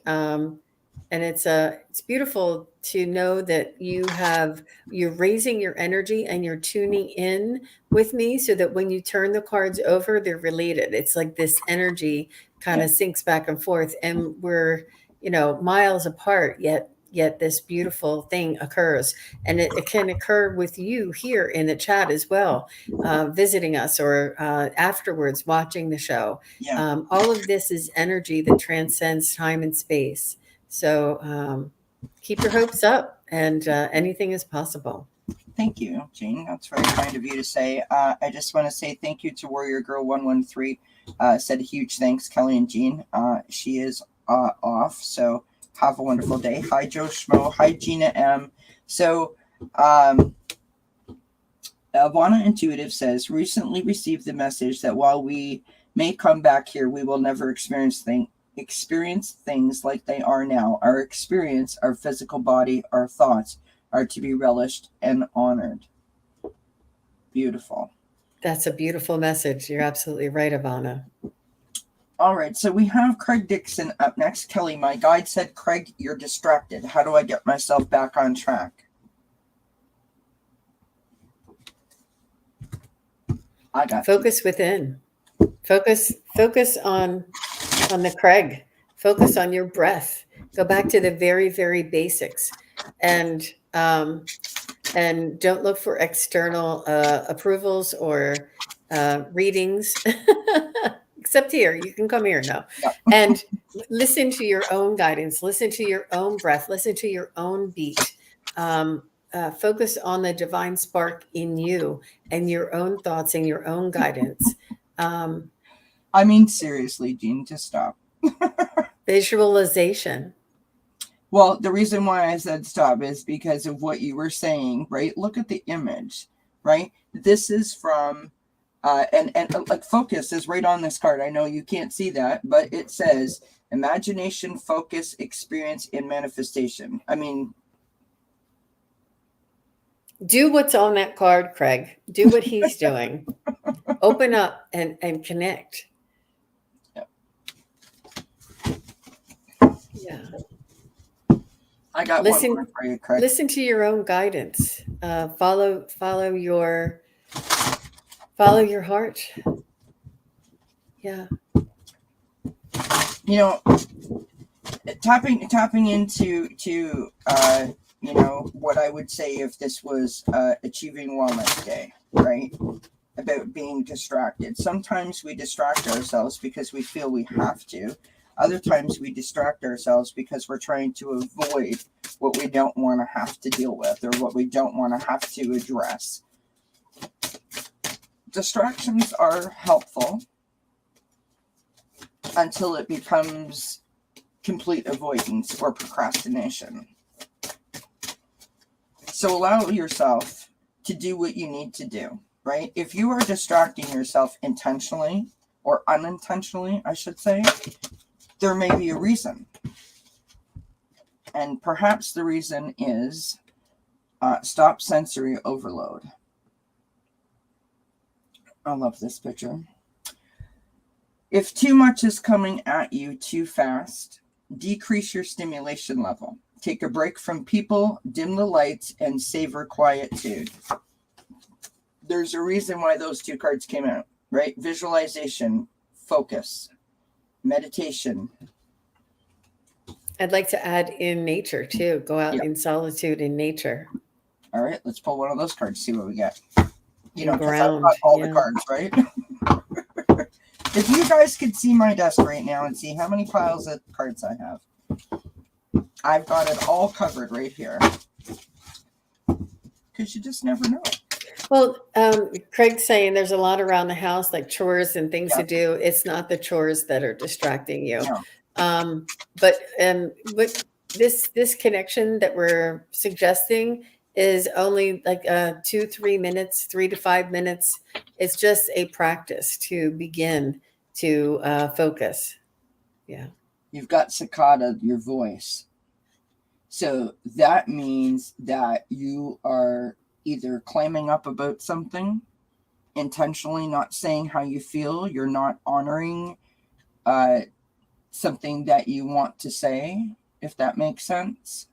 it's beautiful to know that you're raising your energy and you're tuning in with me so that when you turn the cards over, they're related. It's like this energy kind of syncs back and forth, and we're, miles apart, yet this beautiful thing occurs. And it can occur with you here in the chat as well, visiting us or afterwards watching the show. Yeah. All of this is energy that transcends time and space. So keep your hopes up, and anything is possible. Thank you, Jean. That's very kind of you to say. I just want to say thank you to Warrior Girl 113. Said a huge thanks, Kelly and Jean. She is off, so have a wonderful day. Hi, Joe Schmo. Hi, Gina M. So, Ivana Intuitive says, recently received the message that while we may come back here, we will never experience things like they are now. Our experience, our physical body, our thoughts are to be relished and honored. Beautiful. That's a beautiful message. You're absolutely right, Ivana. All right, so we have Craig Dixon up next. Kelly, my guide said, Craig, you're distracted. How do I get myself back on track? I got focus within. Focus on the Craig. Focus on your breath. Go back to the very, very basics, and don't look for external approvals or readings. Except here, you can come here now. Yep. And listen to your own guidance, listen to your own breath, listen to your own beat. Focus on the divine spark in you and your own thoughts and your own guidance. I mean, seriously, Jean, just stop. Visualization. Well, the reason why I said stop is because of what you were saying, right? Look at the image, right? This is from... and like focus is right on this card. I know you can't see that, but it says imagination, focus, experience, and manifestation. I mean, do what's on that card, Craig. Do what he's doing. Open up and connect. Yep. Yeah. I got one more for you, Craig. Listen to your own guidance. Follow your heart. Yeah. You know, tapping into you know, what I would say if this was Achieving Wellness Day, right? About being distracted. Sometimes we distract ourselves because we feel we have to. Other times we distract ourselves because we're trying to avoid what we don't want to have to deal with or what we don't want to have to address. Distractions are helpful until it becomes complete avoidance or procrastination. So allow yourself to do what you need to do, right? If you are distracting yourself intentionally or unintentionally, I should say, there may be a reason. And perhaps the reason is stop sensory overload. I love this picture. If too much is coming at you too fast, decrease your stimulation level. Take a break from people, dim the lights, and savor quietude. There's a reason why those two cards came out, right? Visualization, focus, meditation. I'd like to add in nature too. Go out in solitude in nature. All right, let's pull one of those cards, see what we get. You know, ground. I've got all the cards, right? If you guys could see my desk right now and see how many piles of cards I have, I've got it all covered right here. Because you just never know. Well, Craig's saying there's a lot around the house, like chores and things to do. It's not the chores that are distracting you. No. But this connection that we're suggesting is only like 2-3 minutes, 3 to 5 minutes. It's just a practice to begin to focus. Yeah. You've got cicada, your voice. So that means that you are either clamming up about something, intentionally not saying how you feel, you're not honoring something that you want to say, if that makes sense.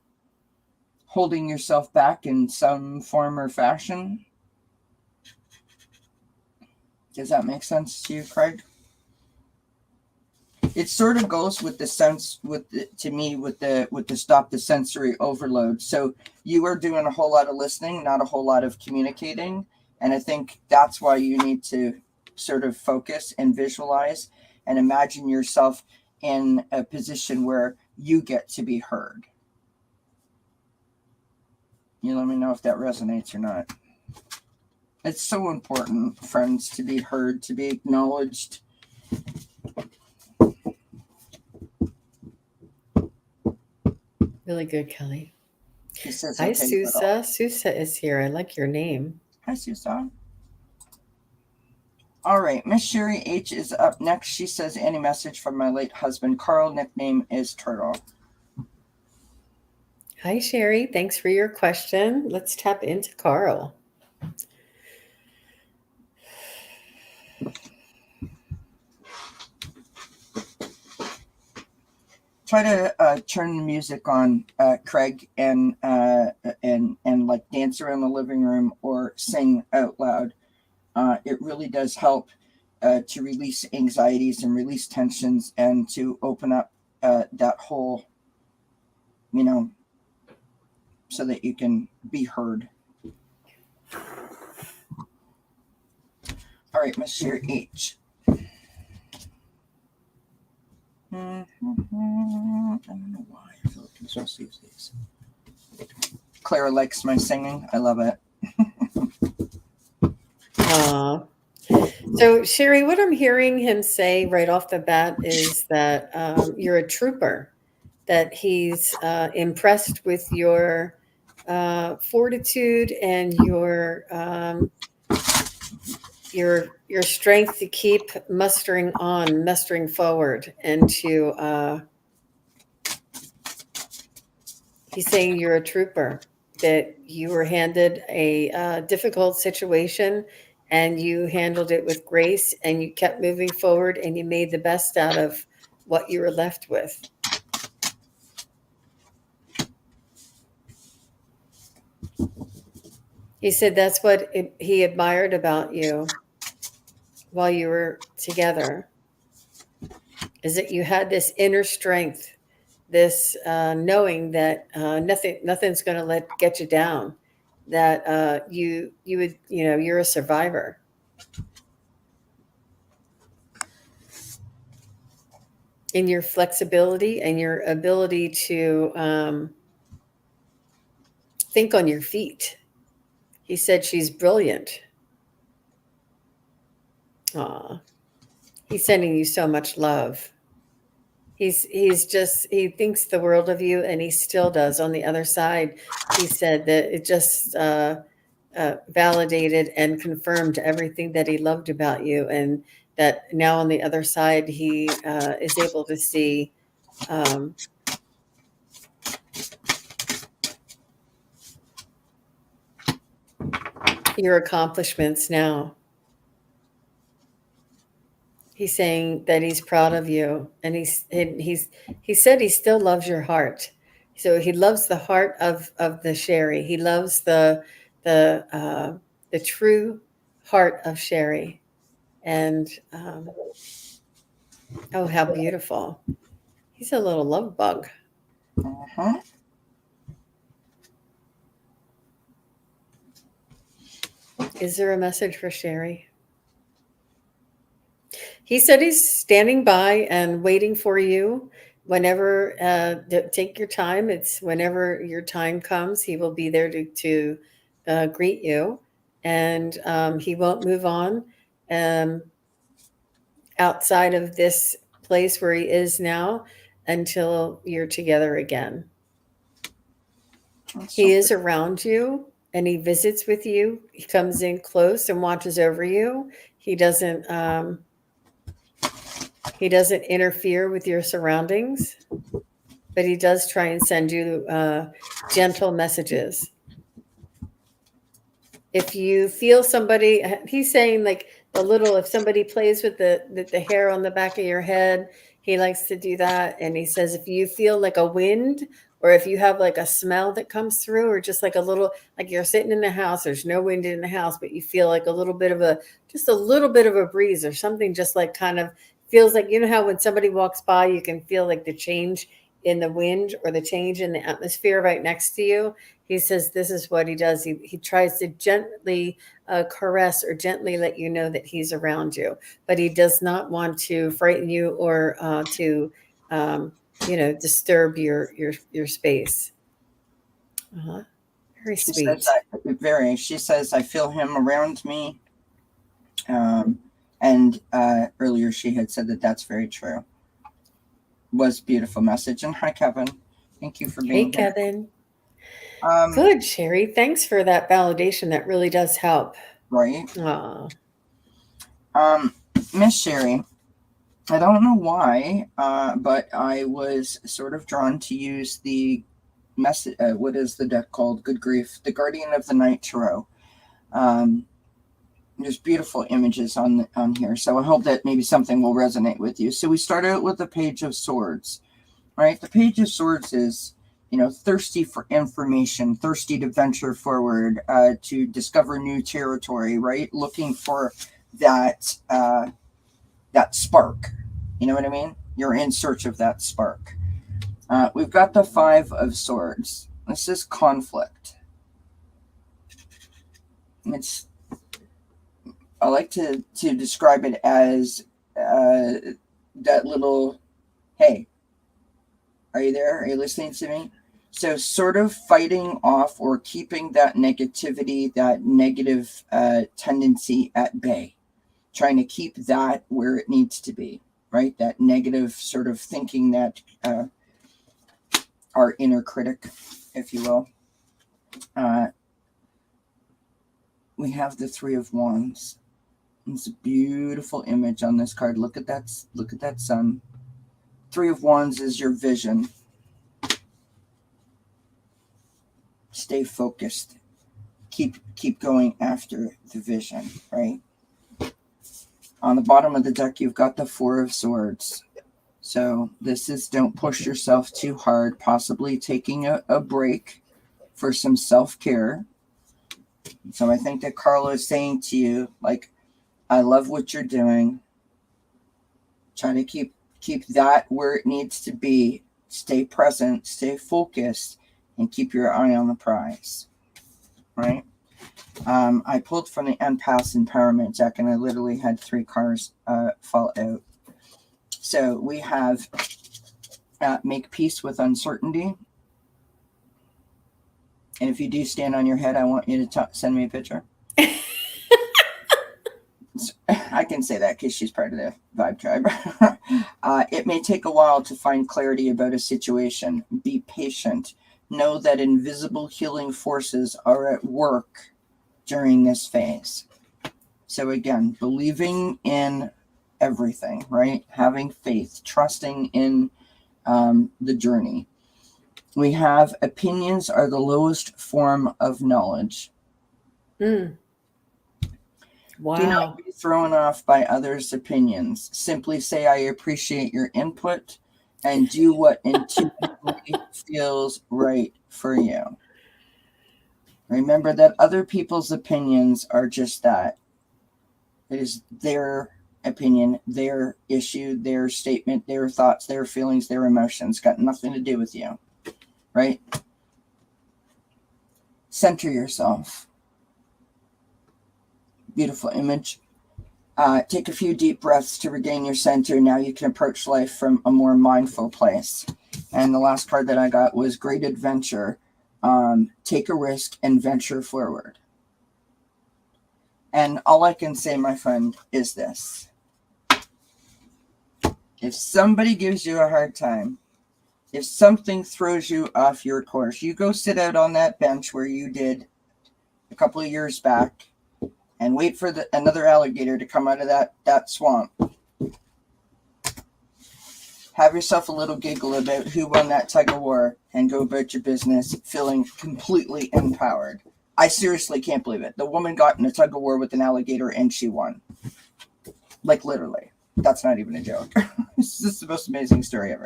Holding yourself back in some form or fashion. Does that make sense to you, Craig? It sort of goes with the sense with the stop the sensory overload. So you are doing a whole lot of listening, not a whole lot of communicating. And I think that's why you need to sort of focus and visualize and imagine yourself in a position where you get to be heard. You let me know if that resonates or not. It's so important, friends, to be heard, to be acknowledged. Really good, Kelly. He says, hi, okay, Susa. Susa is here. I like your name. Hi, Susa. All right, Miss Sherry H is up next. She says, any message from my late husband, Carl, nickname is Turtle. Hi, Sherry. Thanks for your question. Let's tap into Carl. Try to turn the music on, Craig, and like dance around the living room or sing out loud. It really does help to release anxieties and release tensions and to open up that whole, you know, so that you can be heard. All right, Miss Sherry H. I don't know why. I feel like I'm supposed to use these. Clara likes my singing. I love it. So, Sherry, what I'm hearing him say right off the bat is that you're a trooper, that he's impressed with your fortitude and your strength to keep mustering forward, and to he's saying you're a trooper, that you were handed a difficult situation and you handled it with grace, and you kept moving forward, and you made the best out of what you were left with. He said that's what he admired about you while you were together, is that you had this inner strength, this knowing that nothing's going to get you down, that you would, you're a survivor. In your flexibility and your ability to think on your feet. He said she's brilliant. Aw. He's sending you so much love. He thinks the world of you, and he still does. On the other side, he said that it just validated and confirmed everything that he loved about you, and that now on the other side, he is able to see your accomplishments now. He's saying that he's proud of you, and he said he still loves your heart. So he loves the heart of the Sherry. He loves the true heart of Sherry. And oh, how beautiful! He's a little love bug. Uh-huh. Is there a message for Sherry? He said he's standing by and waiting for you. Whenever, take your time. It's whenever your time comes, he will be there to greet you, and he won't move on outside of this place where he is now until you're together again. He is around you, and he visits with you. He comes in close and watches over you. He doesn't interfere with your surroundings, but he does try and send you gentle messages. If you feel somebody, he's saying like if somebody plays with the hair on the back of your head, he likes to do that. And he says, if you feel like a wind, or if you have like a smell that comes through, or just like a little, like you're sitting in the house, there's no wind in the house, but you feel like a little bit of a breeze or something, just like kind of feels like, how when somebody walks by, you can feel like the change in the wind or the change in the atmosphere right next to you. He says this is what he does. He tries to gently caress or gently let you know that he's around you, but he does not want to frighten you or to disturb your space. Very sweet. She says, I feel him around me. And earlier she had said that that's very true. Was beautiful message. And hi, Kevin. Thank you for being here. Hey, Kevin. Good, Sherry. Thanks for that validation. That really does help. Right. Aww. Miss Sherry, I don't know why, but I was sort of drawn to use the message. What is the deck called? Good grief. The Guardian of the Night Tarot. There's beautiful images on here. So I hope that maybe something will resonate with you. So we start out with the Page of Swords, right? The Page of Swords is, thirsty for information, thirsty to venture forward, to discover new territory, right? Looking for that spark. You know what I mean? You're in search of that spark. We've got the Five of Swords. This is conflict. I like to describe it as that little, hey, are you there? Are you listening to me? So sort of fighting off or keeping that negativity, that negative tendency at bay, trying to keep that where it needs to be, right? That negative sort of thinking, that our inner critic, if you will. We have the Three of Wands. It's a beautiful image on this card. Look at that sun. Three of Wands is your vision. Stay focused. keep going after the vision, right? On the bottom of the deck, you've got the Four of Swords. So this is don't push yourself too hard, possibly taking a break for some self-care. So I think that Carla is saying to you, like, I love what you're doing. Try to keep that where it needs to be. Stay present, stay focused, and keep your eye on the prize, right? I pulled from the Empath Empowerment deck, and I literally had 3 cards fall out. So we have make peace with uncertainty. And if you do stand on your head, I want you to send me a picture. I can say that because she's part of the vibe tribe. It may take a while to find clarity about a situation. Be patient. Know that invisible healing forces are at work during this phase. So again, believing in everything, right? Having faith, trusting in the journey. We have opinions are the lowest form of knowledge. Wow. Do not be thrown off by others' opinions. Simply say, I appreciate your input and do what intuitively feels right for you. Remember that other people's opinions are just that. It is their opinion, their issue, their statement, their thoughts, their feelings, their emotions. Got nothing to do with you, right? Center yourself. Beautiful image. Take a few deep breaths to regain your center. Now you can approach life from a more mindful place. And the last card that I got was Great Adventure. Take a risk and venture forward. And all I can say, my friend, is this. If somebody gives you a hard time, if something throws you off your course, you go sit out on that bench where you did a couple of years back and wait for another alligator to come out of that swamp. Have yourself a little giggle about who won that tug of war and go about your business feeling completely empowered. I seriously can't believe it. The woman got in a tug of war with an alligator and she won. Like literally. That's not even a joke. This is the most amazing story ever.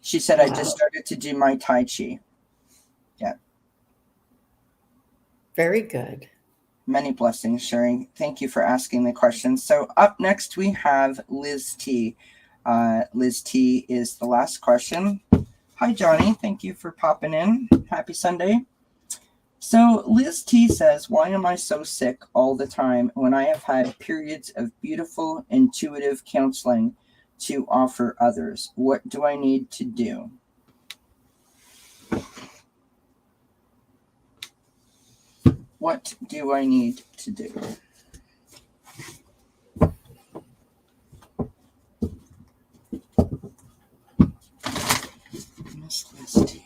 She said, wow. I just started to do my Tai Chi. Yeah. Very good. Many blessings, Sherry. Thank you for asking the question. So up next, we have Liz T. Liz T is the last question. Hi, Johnny. Thank you for popping in. Happy Sunday. So Liz T says, why am I so sick all the time when I have had periods of beautiful, intuitive counseling to offer others? What do I need to do? What do I need to do? Miss Liz T.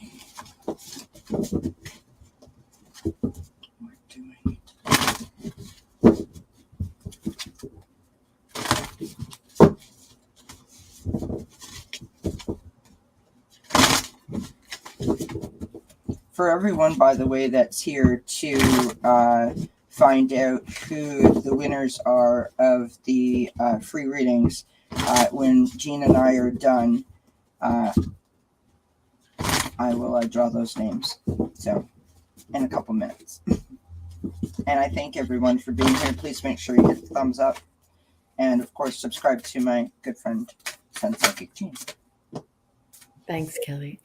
What do I need to do? For everyone, by the way, that's here to find out who the winners are of the free readings, when Jean and I are done, I will draw those names. So, in a couple minutes. And I thank everyone for being here. Please make sure you hit the thumbs up. And, of course, subscribe to my good friend, SunPsychic Jean. Thanks, Kelly.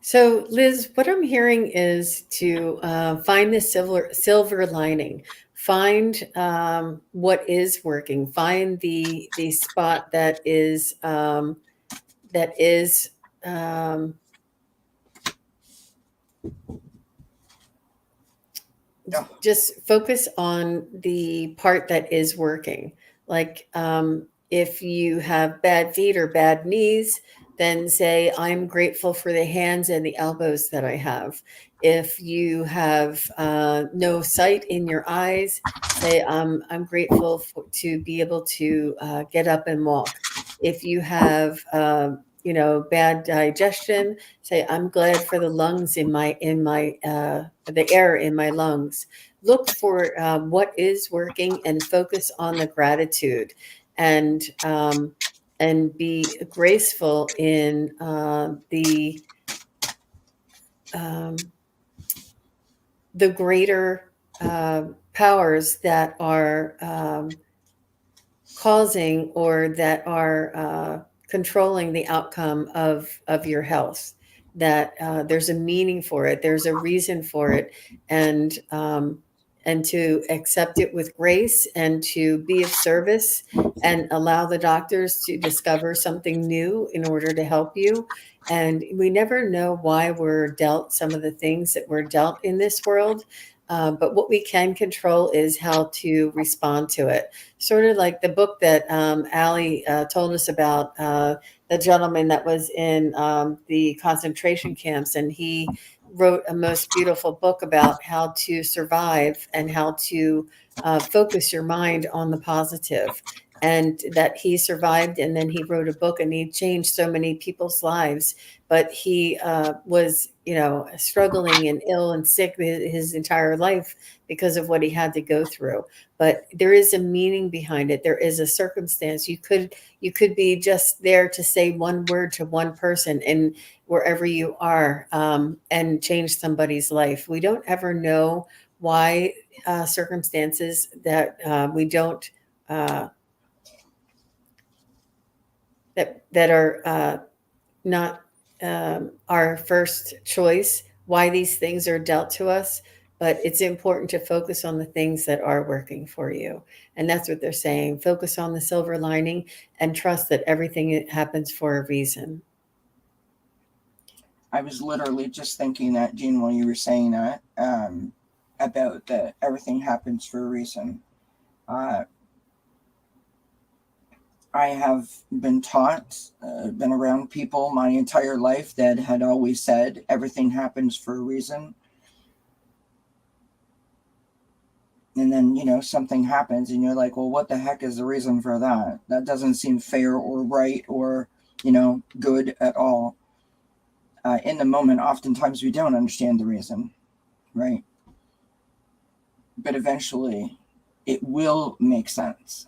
So, Liz, what I'm hearing is to find the silver lining. Find what is working. Find the spot that is just focus on the part that is working. Like if you have bad feet or bad knees, then say, I'm grateful for the hands and the elbows that I have. If you have no sight in your eyes, say, I'm grateful to be able to get up and walk. If you have bad digestion, say, I'm glad for the lungs the air in my lungs. Look for what is working and focus on the gratitude, and be graceful in um, the greater powers that are causing, or that are controlling the outcome of your health. That there's a meaning for it, there's a reason for it, and to accept it with grace, and to be of service, and allow the doctors to discover something new in order to help you. And we never know why we're dealt some of the things that we're dealt in this world. But what we can control is how to respond to it. Sort of like the book that Allie told us about, the gentleman that was in the concentration camps, and he wrote a most beautiful book about how to survive, and how to focus your mind on the positive. And that he survived, and then he wrote a book, and he changed so many people's lives. But he was, struggling and ill and sick his entire life because of what he had to go through. But there is a meaning behind it. There is a circumstance. You could be just there to say one word to one person, and wherever you are, and change somebody's life. We don't ever know why circumstances that we don't that are not our first choice, why these things are dealt to us. But it's important to focus on the things that are working for you. And that's what they're saying. Focus on the silver lining, and trust that everything happens for a reason. I was literally just thinking that, Jean, while you were saying that, about that everything happens for a reason. I have been taught, been around people my entire life that had always said everything happens for a reason. And then, something happens and you're like, well, what the heck is the reason for that? That doesn't seem fair or right or, good at all. In the moment, oftentimes we don't understand the reason, right? But eventually it will make sense.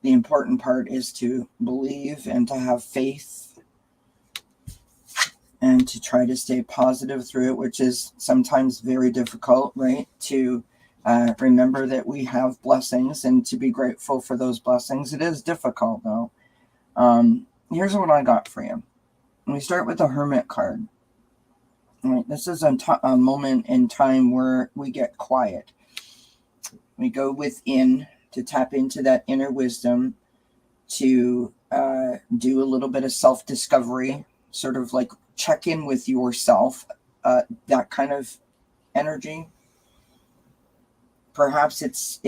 The important part is to believe and to have faith and to try to stay positive through it, which is sometimes very difficult, right? To remember that we have blessings and to be grateful for those blessings. It is difficult, though. Here's what I got for you. We start with the Hermit card. All right, this is a moment in time where we get quiet. We go within to tap into that inner wisdom, to do a little bit of self-discovery, sort of like check in with yourself, that kind of energy. Perhaps it's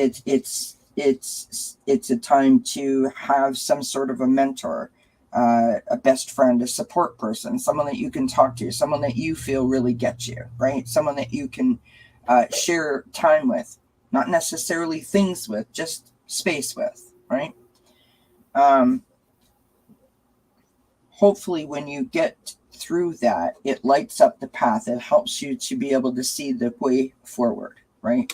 a time to have some sort of a mentor, a best friend, a support person, someone that you can talk to, someone that you feel really gets you, right? Someone that you can share time with, not necessarily things with, just space with, right? Hopefully when you get through that, it lights up the path. It helps you to be able to see the way forward, right?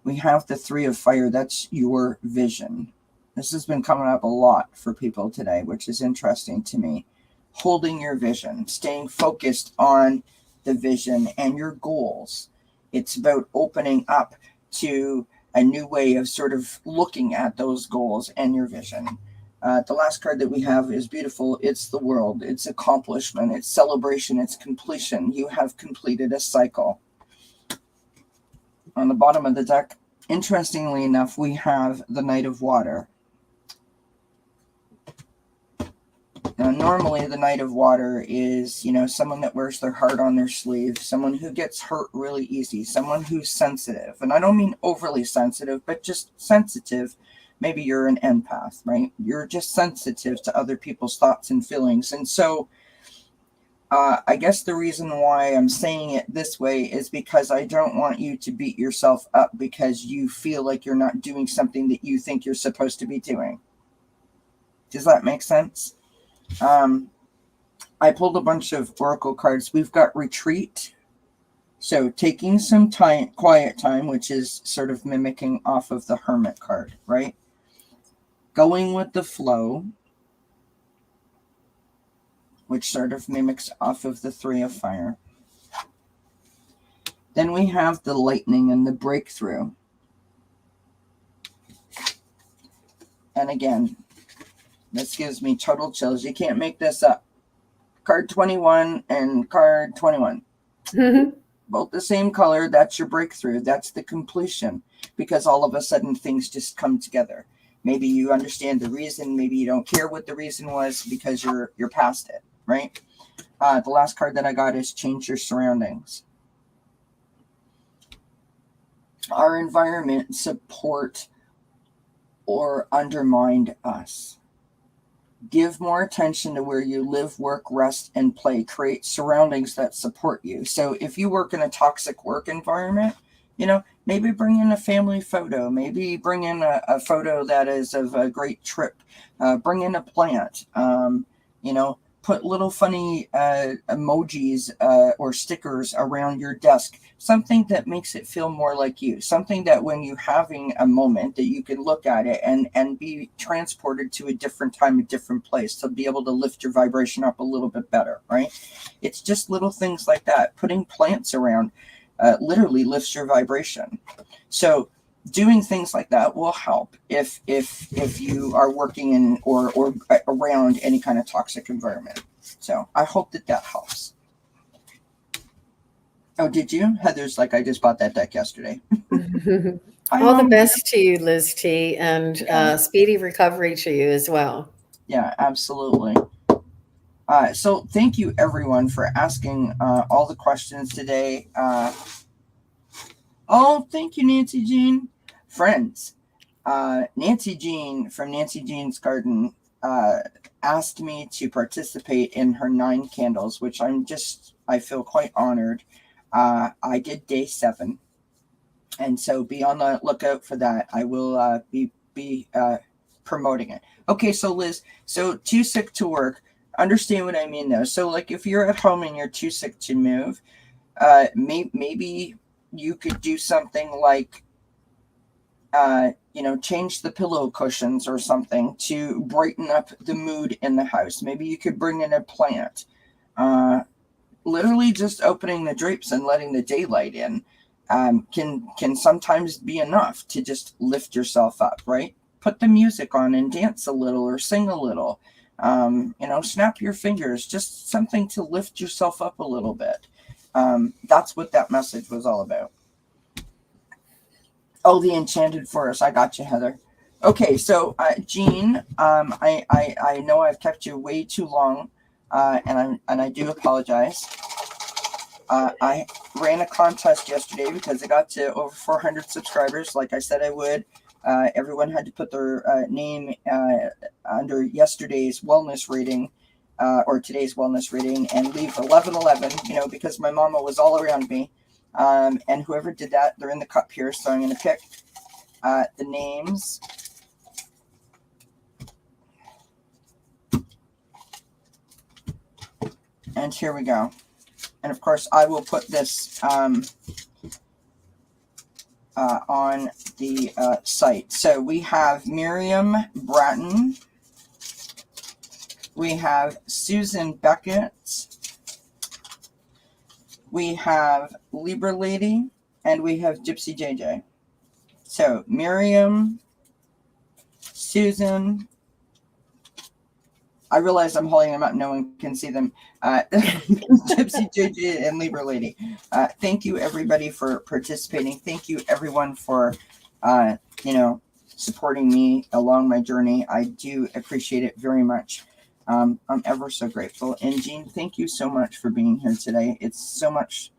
We have the Three of Fire. That's your vision. This has been coming up a lot for people today, which is interesting to me. Holding your vision, staying focused on the vision and your goals. It's about opening up to a new way of sort of looking at those goals and your vision. The last card that we have is beautiful. It's the World. It's accomplishment. It's celebration. It's completion. You have completed a cycle. On the bottom of the deck, interestingly enough, we have the Knight of Water. Now, normally the Knight of Water is, someone that wears their heart on their sleeve, someone who gets hurt really easy, someone who's sensitive. And I don't mean overly sensitive, but just sensitive. Maybe you're an empath, right? You're just sensitive to other people's thoughts and feelings. And so I guess the reason why I'm saying it this way is because I don't want you to beat yourself up because you feel like you're not doing something that you think you're supposed to be doing. Does that make sense? I pulled a bunch of oracle cards. We've got retreat. So taking some time, quiet time, which is sort of mimicking off of the hermit card, right? Going with the flow, which sort of mimics off of the three of fire. Then we have the lightning and the breakthrough. And again, this gives me total chills. You can't make this up. Card 21 and card 21. Both the same color. That's your breakthrough. That's the completion. Because all of a sudden things just come together. Maybe you understand the reason. Maybe you don't care what the reason was because you're past it, right? The last card that I got is change your surroundings. Our environment support or undermined us. Give more attention to where you live, work, rest, and play. Create surroundings that support you. So if you work in a toxic work environment, maybe bring in a family photo. Maybe bring in a photo that is of a great trip. Bring in a plant. Put little funny emojis or stickers around your desk. Something that makes it feel more like you. Something that when you're having a moment that you can look at it and be transported to a different time, a different place to be able to lift your vibration up a little bit better, right? It's just little things like that. Putting plants around literally lifts your vibration. So doing things like that will help if you are working in or around any kind of toxic environment. So I hope that helps. Oh, did you? Heather's like, I just bought that deck yesterday. All the best to you, Liz T, and speedy recovery to you as well. Yeah, absolutely. So thank you everyone for asking all the questions today. Thank you, Nancy Jean. Friends, Nancy Jean from Nancy Jean's Garden asked me to participate in her 9 candles, which I feel quite honored. I did day 7, and so be on the lookout for that. I will be promoting it. Okay, so Liz, so too sick to work. Understand what I mean though. So like if you're at home and you're too sick to move, maybe you could do something like change the pillow cushions or something to brighten up the mood in the house. Maybe you could bring in a plant. Literally just opening the drapes and letting the daylight in can sometimes be enough to just lift yourself up, right? Put the music on and dance a little or sing a little. Snap your fingers, just something to lift yourself up a little bit. That's what that message was all about. Oh, the Enchanted Forest. I got you, Heather. Okay, so Jean, I know I've kept you way too long, and I do apologize. I ran a contest yesterday because I got to over 400 subscribers, like I said I would. Everyone had to put their name under yesterday's wellness rating or today's wellness rating and leave 1111, because my mama was all around me. And whoever did that, they're in the cup here. So I'm going to pick the names. And here we go. And of course, I will put this on the site. So we have Miriam Bratton. We have Susan Beckett. We have Libra Lady, and we have Gypsy JJ. So Miriam, Susan. I realize I'm holding them up. No one can see them. Gypsy JJ and Libra Lady. Thank you, everybody, for participating. Thank you, everyone, for supporting me along my journey. I do appreciate it very much. I'm ever so grateful. And Jean, thank you so much for being here today. It's so much.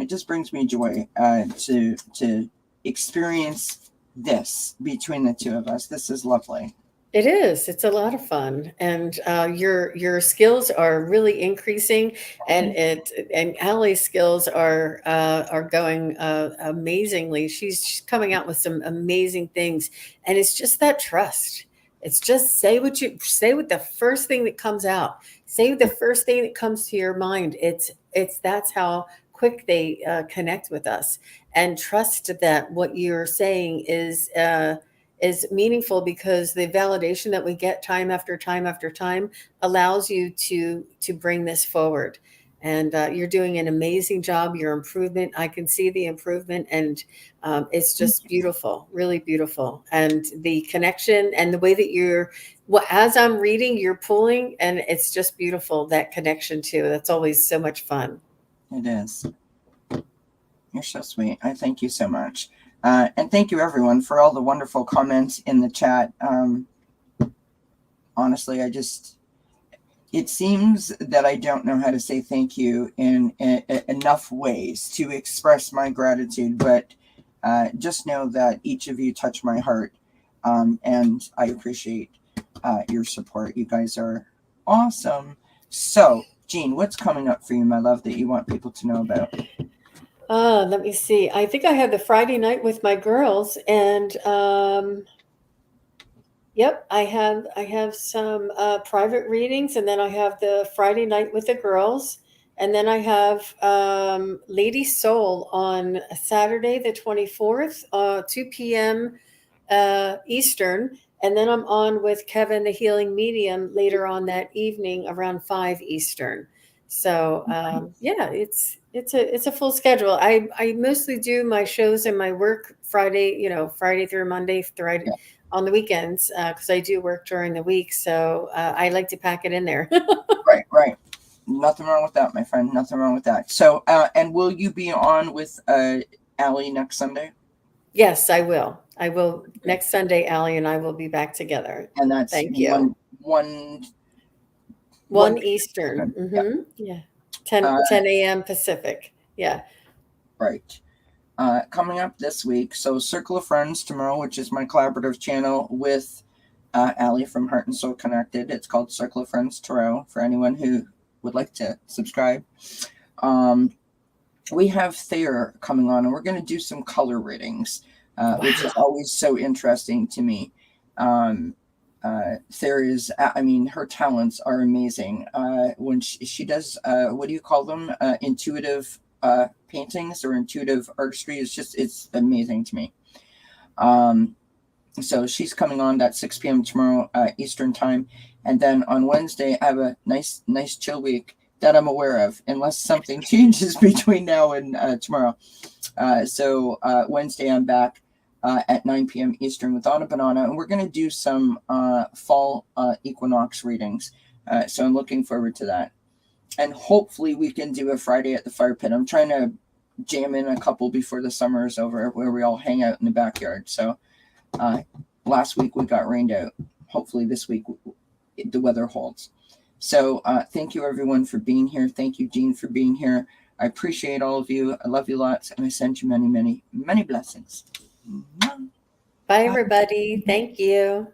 It just brings me joy to experience this between the two of us. This is lovely. It is. It's a lot of fun, and your skills are really increasing, and Allie's skills are going amazingly. She's coming out with some amazing things, and it's just that trust. It's just say what the first thing that comes out. Say the first thing that comes to your mind. That's how quick they connect with us, and trust that what you're saying is meaningful, because the validation that we get time after time after time allows you to bring this forward. And you're doing an amazing job. Your improvement, I can see the improvement, and it's just beautiful, really beautiful. And the connection and the way that as I'm reading, you're pulling, and it's just beautiful, that connection too. That's always so much fun. It is. You're so sweet. I thank you so much. And thank you everyone for all the wonderful comments in the chat. Honestly, it seems that I don't know how to say thank you in enough ways to express my gratitude, but just know that each of you touch my heart, and I appreciate your support. You guys are awesome. So, Jean, what's coming up for you, my love, that you want people to know about? Let me see. I think I have the Friday night with my girls, and yep, I have some private readings, and then I have the Friday night with the girls, and then I have Lady Soul on Saturday the 24th, 2 p.m. Eastern, and then I'm on with Kevin the Healing Medium later on that evening around 5 Eastern. So yeah, it's a full schedule. I mostly do my shows and my work Friday through Monday through Yeah. on the weekends, because I do work during the week. So I like to pack it in there. Right. Nothing wrong with that, my friend. Nothing wrong with that. So, and will you be on with Allie next Sunday? Yes, I will. I will. Next Sunday, Allie and I will be back together. And that's Thank you. 1 Eastern. Yeah. Yeah. 10 a.m. Pacific. Yeah. Right. Coming up this week, so Circle of Friends tomorrow, which is my collaborative channel with Allie from Heart and Soul Connected. It's called Circle of Friends Tarot for anyone who would like to subscribe. We have Thayer coming on, and we're going to do some color readings, which is always so interesting to me. Thayer is, her talents are amazing. When she does, what do you call them? Intuitive paintings or intuitive artistry. It's amazing to me. So she's coming on at 6 p.m. tomorrow Eastern time. And then on Wednesday, I have a nice chill week that I'm aware of, unless something changes between now and tomorrow. So Wednesday, I'm back at 9 p.m. Eastern with Anna Banana, and we're going to do some fall equinox readings. So I'm looking forward to that. And hopefully we can do a Friday at the fire pit. I'm trying to jam in a couple before the summer is over, where we all hang out in the backyard. So last week we got rained out. Hopefully this week the weather holds. So thank you everyone for being here. Thank you, Jean, for being here. I appreciate all of you. I love you lots, and I send you many, many, many blessings. Bye, everybody. Thank you.